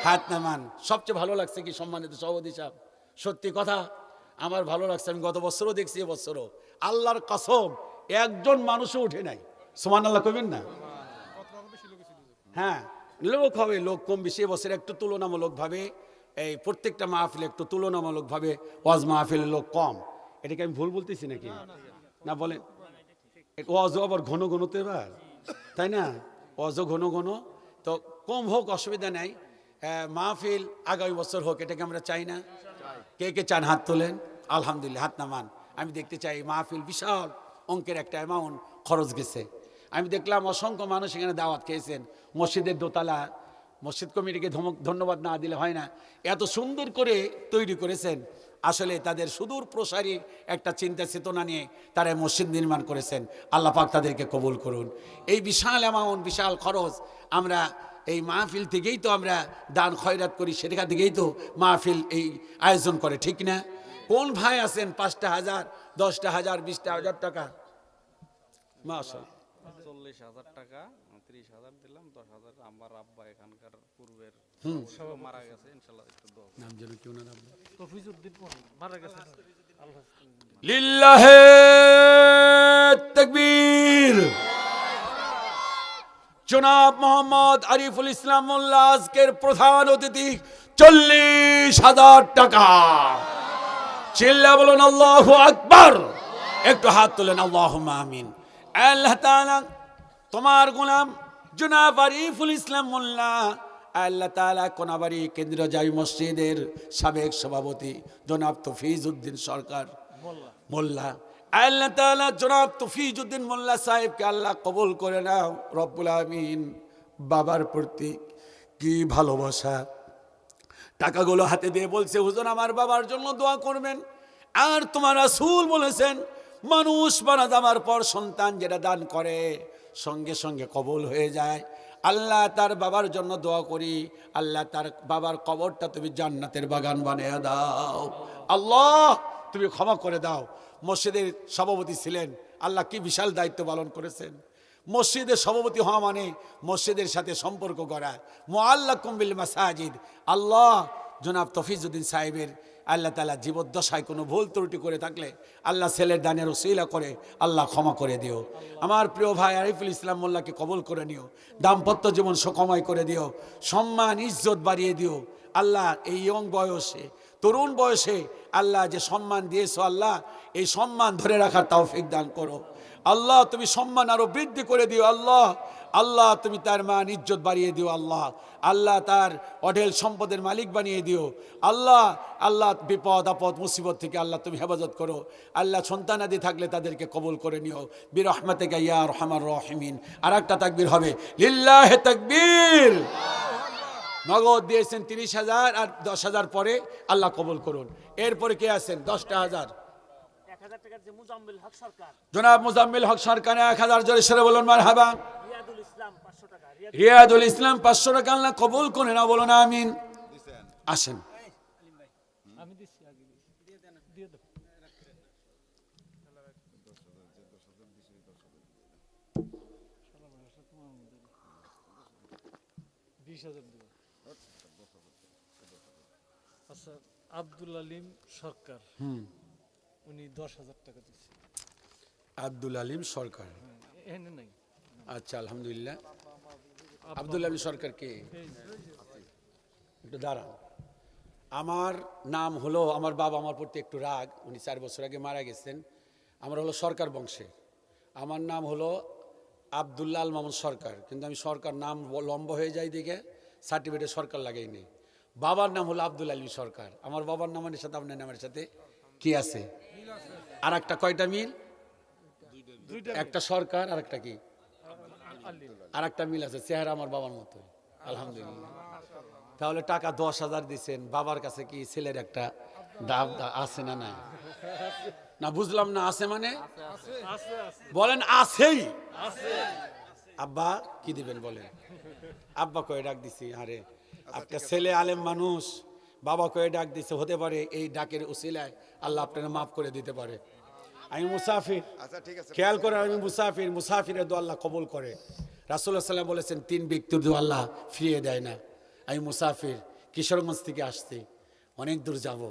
হাত নামান। সবচেয়ে ভালো লাগছে কি সম্মানিত সভাপতি সাহেব, সত্যি কথা আমার ভালো লাগছে, আমি গত বছরও দেখছি এবছরও আল্লাহর কসম একজন মানুষও উঠে নাই। সুবহানাল্লাহ কইবেন না? হ্যাঁ, লোক হবে, লোক কম বেশি এবছর একটু তুলনামূলকভাবে এই প্রত্যেকটা মাহফিলে একটু তুলনামূলকভাবে ওয়াজ মাহফিলের লোক কম। এটাকে আমি ভুল বলতেছি নাকি? না বলেন? ওয়াজও আবার ঘন ঘন তো এবার, তাই না? ওয়াজও ঘন ঘন, তো কম হোক অসুবিধা নাই। মাহফিল আগামী বছর হোক, এটাকে আমরা চাই না? কে কে চান হাত তোলেন। আলহামদুলিল্লাহ, হাত নামান। আমি দেখতে চাই মাহফিল বিশাল অঙ্কের একটা অ্যামাউন্ট খরচ গেছে। আমি দেখলাম অসংখ্য মানুষ এখানে দাওয়াত খেয়েছেন। মসজিদের দোতলা, মসজিদ কমিটিকে ধন্যবাদ না দিলে হয় না, এত সুন্দর করে তৈরি করেছেন। আসলে তাদের সুদূর প্রসারী একটা চিন্তা চেতনা নিয়ে তারা মসজিদ নির্মাণ করেছেন। আল্লাহ পাক তাদেরকে কবুল করুন। এই বিশাল অ্যামাউন্ট, বিশাল খরচ, আমরা এই মাহফিল থেকেই তো আমরা দান খয়রাত করি, সেটা থেকেই তো মাহফিল এই আয়োজন করে, ঠিক না? কোন ভাই আছেন 5টা হাজার, 10টা হাজার, 20টা হাজার টাকা? মাশাআল্লাহ, 40,000 টাকা, 30,000 দিলাম, 10,000 আমার আব্বা এখানকার পূর্বের সব মারা গেছে, ইনশাআল্লাহ একটু দোয়া। নাম যেন কেউ না, তফিজউদ্দিন মারা গেছে। লিল্লাহে তাকবীর। জনাব মোহাম্মদ আরিফুল ইসলাম মোল্লা আজকের প্রধান অতিথি, 40,000 টাকা। চিল্লা বলুন আল্লাহু আকবার। একটু হাত তোলেন, আল্লাহুম্মা আমিন। আল্লাহ তাআলা তোমার গোলাম জনাব আরিফুল ইসলাম মোল্লা, আল্লাহ তাআলা কোনাবাড়ি কেন্দ্রীয় জামি মসজিদের সাবেক সভাপতি জনাব তফিজউদ্দিন সরকার মোল্লা, আল্লাহ তাআলা জনাব তফিজউদ্দিন মোল্লা সাহেবকে আল্লাহ কবুল করে নাও রব্বুল আমিন। বাবার প্রতি কি ভালোবাসা। টাকাগুলো হাতে দিয়ে বলছে, হুজুর আমার বাবার জন্য দোয়া করবেন। আর তোমার রাসূল বলেছেন, মানুষ মারা যাওয়ার পর সন্তান যেটা দান করে সঙ্গে সঙ্গে কবুল হয়ে যায়। আল্লাহ তার বাবার জন্য দোয়া করি, আল্লাহ তার বাবার কবরটা তুমি জান্নাতের বাগান বানিয়ে দাও। আল্লাহ তুমি ক্ষমা করে দাও। মসজিদের সভাপতি ছিলেন, আল্লাহ কি বিশাল দায়িত্ব পালন করেছেন। মসজিদের সভাপতি হওয়া মানে মসজিদের সাথে সম্পর্ক করা। মুআল্লাকুম বিল মাসাজিদ। আল্লাহ জনাব তফিজউদ্দিন সাহেবের আল্লাহ তাআলা জীবদ্দশায় কোনো ভুল ত্রুটি করে থাকলে আল্লাহ ছেলের দানের ওসিলা করে আল্লাহ ক্ষমা করে দিও। আমার প্রিয় ভাই আরিফুল ইসলাম মোল্লাকে কবুল করে নিও, দাম্পত্য জীবন সুখময় করে দিও, সম্মান ইজ্জত বাড়িয়ে দিও। আল্লাহ এই ইয়ং বয়সে, তরুণ বয়সে আল্লাহ যে সম্মান দিয়েছো, আল্লাহ এই সম্মান ধরে রাখার তৌফিক দান করো। আল্লাহ তুমি সম্মান আরো বৃদ্ধি করে দিও। আল্লাহ আল্লাহ তুমি তার মান ইজ্জত বাড়িয়ে দিও। আল্লাহ আল্লাহ তার অঢেল সম্পদের মালিক বানিয়ে দিও। আল্লাহ আল্লাহ বিপদ আপদ মুসিবত থেকে আল্লাহ তুমি হেফাজত করো। আল্লাহ সন্তানাদি থাকলে তাদেরকে কবুল করে নিও বিরহমাতিকা ইয়া আরহামার রাহিমিন। আর একটা তাকবীর হবে, লিল্লাহি তাকবীর। নগদ দিয়েছেন 30,000 আর 10,000 পরে আল্লাহ কবুল করুন। এরপরে কে আছেন? 10,000 জনাব মুজাম্মিল হক সরকার 1000 জোরে সরে বলুন মারহাবা। রিয়াদুল ইসলাম 500 টাকা আল্লাহ কবুল করে না, বলুন আমিন। আসেন আচ্ছা, আব্দুল আলিম সরকার উনি 10,000 টাকা দিচ্ছে। আব্দুল আলিম সরকার, এখানে নাই। আচ্ছা আলহামদুলিল্লাহ। আব্দুল আলিম সরকার কে? একটু দাঁড়ান। আমার নাম হলো, আমার বাবা আমার প্রতি একটু রাগ, উনি 4 বছর আগে মারা গেছেন। আমার হলো সরকার বংশে। আমার নাম হলো আব্দুল্লাহ আল মামুন সরকার, কিন্তু আমি সরকার নাম লম্বা হয়ে যায় দিকে সার্টিফিকেটে সরকার লাগাইনি। বাবার নাম হলো আব্দুল আলিম সরকার। আমার বাবার নামের সাথে আপনার নামের সাথে কি আছে? আর একটা কয়টা মিল? একটা সরকার আর একটা কি, আর একটা মিল আছে, চেহারা আমার বাবার মতো। আলহামদুলিল্লাহ। তাহলে টাকা 10,000 দিচ্ছেন, বাবার কাছে কি ছেলের একটা দাব আছে না নাই? না বুঝলাম না। আছে মানে বলেন আছেই। আব্বা কি দিবেন বলেন? আব্বা কয়ে ডাক দিছি। আরে একটা ছেলে আলেম মানুষ, বাবা কয়ে ডাক দিছে, হতে পারে এই ডাকের উসিলায় আল্লাহ আপনারা মাফ করে দিতে পারে। আমি মুসাফির, খেয়াল করে, আমি মুসাফির, মুসাফিরের দোয়া আল্লাহ কবুল করে। রাসূলুল্লাহ সাল্লাল্লাহু আলাইহি ওয়াসাল্লাম বলেছেন 3 ব্যক্তির দোয়া আল্লাহ ফিরিয়ে দেয় না। আমি মুসাফির, কিশোরগঞ্জ থেকে আসছি, অনেক দূর যাব।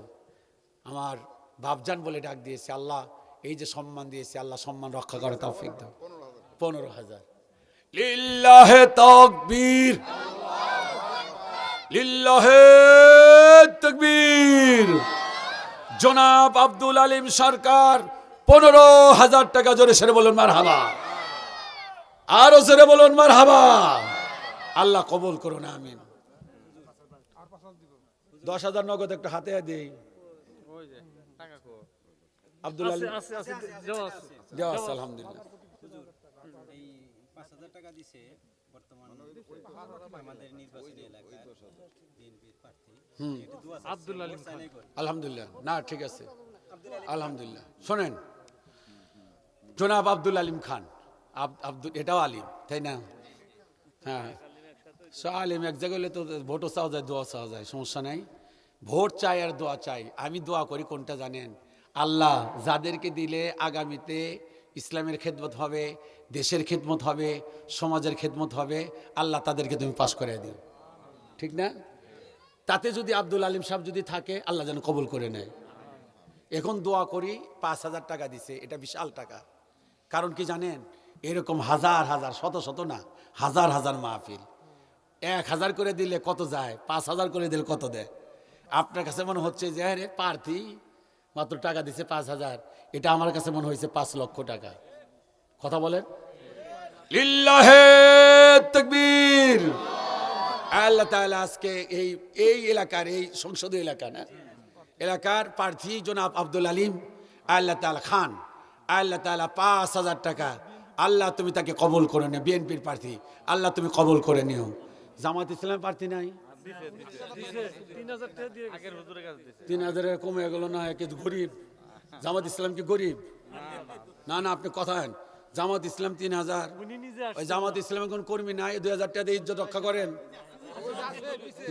আমার বাপজান বলে ডাক দিয়েছে, আল্লাহ এই যে সম্মান দিয়েছে, আল্লাহ সম্মান রক্ষা করে তৌফিক দাও। 15,000। লিল্লাহি তাকবীর, লিল্লাহি তাকবীর। জনাব আব্দুল আলিম সরকার 15,000 টাকা। জোরে সরে বলুন মারহাবা, আরো জোরে বলুন মারহাবা। আল্লাহ কবুল করুন আমিন। 10,000 নগদ একটা হাতে দিই। আব্দুল আলিম দেওয়া আছে আলহামদুলিল্লাহ। এই 5,000 টাকা দিছে বর্তমান আমাদের নির্বাচনী এলাকায় বিএনপির প্রার্থী আব্দুল আলিম খান। আলহামদুলিল্লাহ। না ঠিক আছে আলহামদুলিল্লাহ। শোনেন, জনাব আব্দুল আলিম খান, আব্দুল এটাও আলিম তাই না? হ্যাঁ, আলিম এক জায়গায় হলে তো ভোটও চাওয়া যায়, দোয়া চাওয়া যায়, সমস্যা নাই। ভোট চাই আর দোয়া চাই। আমি দোয়া করি কোনটা জানেন? আল্লাহ যাদেরকে দিলে আগামীতে ইসলামের খেদমত হবে, দেশের খেদমত হবে, সমাজের খেদমত হবে, আল্লাহ তাদেরকে তুমি পাশ করে দিও, ঠিক না? তাতে যদি আব্দুল আলিম সাহেব যদি থাকে, আল্লাহ যেন কবুল করে নেয়। এখন দোয়া করি 5,000 টাকা দিছে, এটা বিশাল টাকা। কারণ কি জানেন, এরকম হাজার হাজার, শত শত না, হাজার হাজার মাহফিল। 1,000 করে দিলে কত যায়, 5,000 করে দিলে কত দেয়? আপনার কাছে মনে হচ্ছে যে আরে প্রার্থী মাত্র টাকা দিছে 5,000, এটা আমার কাছে মনে হয়েছে 5 লক্ষ টাকা। কথা বলেন লিল্লাহে তাকবীর। আল্লাহ তাআলা আজকে এই এলাকার, এই সংসদীয় এলাকা না, এলাকার প্রার্থী জনাব আব্দুল আলিম আল্লাহ তাআলা খান, আল্লাহ তাআলা 5,000 টাকা, আল্লাহ তুমি তাকে কবুল করে নিও। বিএনপির প্রার্থী, আল্লাহ তুমি কবুল করে নিও। জামাত ইসলাম প্রার্থী নাই, 3,000 টাকা দিয়ে আগের হুজুরের কাছে দিছে। 3,000 কমে গেল না, একে গরিব। জামাত ইসলাম কি গরিব? না না, আপনি কথা হেন। জামাত ইসলাম 3,000, উনি নিজে ওই জামাত ইসলাম এখন কর্মী নাই, 2,000 টাকা দিয়ে ইজ্জত রক্ষা করেন।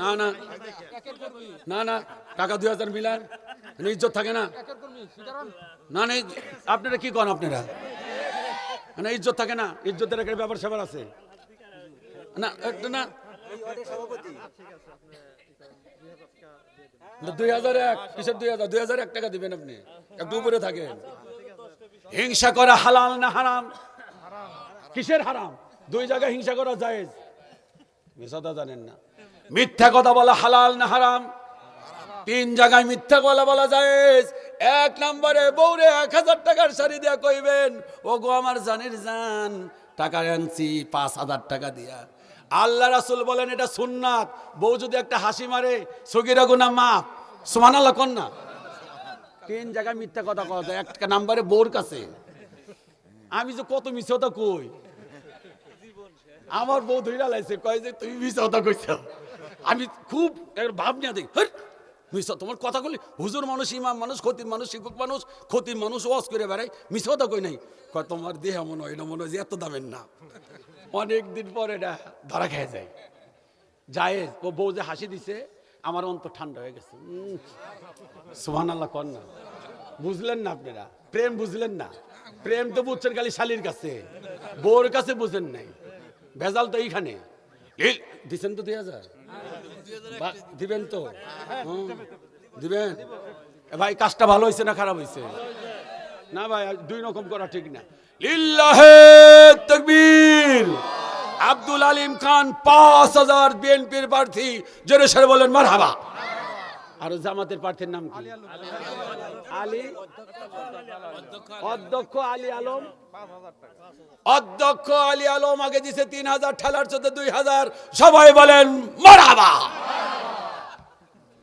না না না না, টাকা 2,000 মিলান, ইজ্জত থাকে না। না না, আপনারা কি করেন? আপনারা না, ইজ্জত থাকে না, ইজ্জতের একটা ব্যাপার স্যাপার আছে না। না 2,001 কিসের 2,000? 2,001 টাকা দিবেন আপনি, একটু উপরে থাকেন। হিংসা করা হালাল না হারাম? কিসের হারাম? 2 জায়গায় হিংসা করা জায়েজ। মিথ্যা জানেন না, মিথ্যা কথা বলা হালাল না হারাম? 3 জায়গায় মিথ্যা কথা বলা জায়েজ। 1 নম্বরে বউরে 1,000 টাকার শাড়ি দিয়া কইবেন, ও গো আমার জানের জান, টাকা আনছি 5,000 টাকা দিয়া। আল্লাহ রাসূল বলেন এটা সুন্নাত। বউ যদি একটা হাসি মারে, সগীরা গুনাহ মাফ। সুবহানাল্লাহ কোন না? 3 জায়গায় মিথ্যা কথা কওয়া যায় 1 নম্বরে বউর কাছে। আমি যে কত মিথ্যা কথা কই, আমার বউ ধইরা লাইছে, কয় যে তুমি মিথ্যা কথা কইছো। আমি খুব ভাব নিয়ে দেখি, মিথ্যা তোমার কথা কইলে, হুজুর মানুষ, ইমাম মানুষ, খতিব মানুষ, শিক্ষক মানুষ, খতিব মানুষ ওয়াজ করে বেড়াই, মিথ্যা কথা কই নাই। কয় তোমার দেহ মনে হয়, এটা মনে হয় যে এত দামের না। অনেকদিন পর এটা ধরা খেয়ে যায়। জায়েজ। ও বউ যে হাসি দিছে, আমার অন্তর ঠান্ডা হয়ে গেছে। সুবহানাল্লাহ কোন না? বুঝলেন না আপনারা? প্রেম বুঝলেন না? প্রেম তো বুঝছেন খালি শালির কাছে, বউর কাছে বুঝেন নাই। ভেজাল তো এইখানে। দিচ্ছেন তো 2,000? দিবেন তো? দিবেন ভাই? কাজটা ভালো হয়েছে না খারাপ হয়েছে? না ভাই, 2 রকম করা ঠিক না। লিল্লাহে তাকবীর। আব্দুল আলিম খান 5,000 বিএনপির প্রার্থী, জোরে সরে বলেন মারহাবা। আর জামাতের প্রার্থীর নাম কি? আলী, অধ্যক্ষ আলী আলম। 5,000 টাকা। অধ্যক্ষ আলী আলম আগে দিছে 3,000, ঠেলার চোদ্দে 2,000। সবাই বলেন মারহাবা।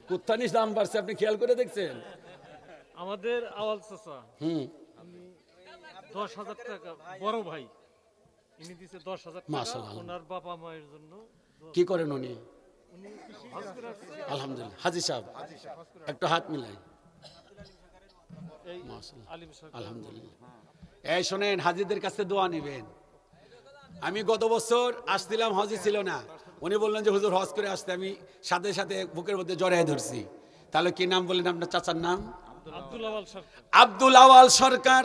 কুত্তানিস দাম বাড়ছে, আপনি খেয়াল করে দেখছেন? আমাদের আওয়াল চাচা 10,000 টাকা, বড় ভাই, ইনি দিছে 10,000 টাকা মাশাআল্লাহ। ওনার বাবা মায়ের জন্য। কি করেন উনি? উনি হজ করে আসছে। আলহামদুলিল্লাহ। হাজি সাহেব একটু হাত মিলাই। এই মাশাআল্লাহ, আলিম সরকার। আলহামদুলিল্লাহ। এই শোনেন, হাজিদের কাছে দোয়া নেবেন। আমি গত বছর আসছিলাম, হজই ছিল না। উনি বললেন যে হুজুর হজ করে আসতে, আমি সাথে সাথে বুকের মধ্যে জড়ায় ধরছি। তাহলে কি নাম বললেন আপনার চাচার নাম? আব্দুল আওয়াল সরকার। আব্দুল আওয়াল সরকার।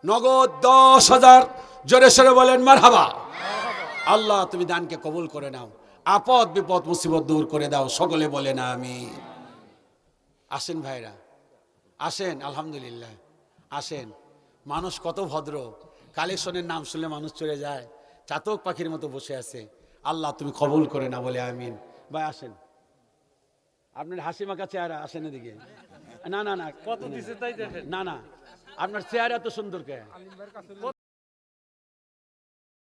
নগদ 10,000। জোরে সরে বলেন মারহাবা। আল্লাহ তুমি দানকে কবুল করে নাও, আপদ বিপদ মুসিবত দূর করে দাও, সকলে বলেন আমিন। আসেন ভাইরা, আসেন। আলহামদুলিল্লাহ, আসেন। মানুষ কত ভদ্র, কালেকশনের নাম শুনলে মানুষ চলে যায়, চাতক পাখির মতো বসে আছে। আল্লাহ তুমি কবুল করে না বলে আমিন। ভাই আসেন, আপনার হাসি মাখা চেহারা, আসেন এদিকে। না না না, কত দিছে তাই দেখেন। না না, আপনার চেহারা এত সুন্দর কে? কত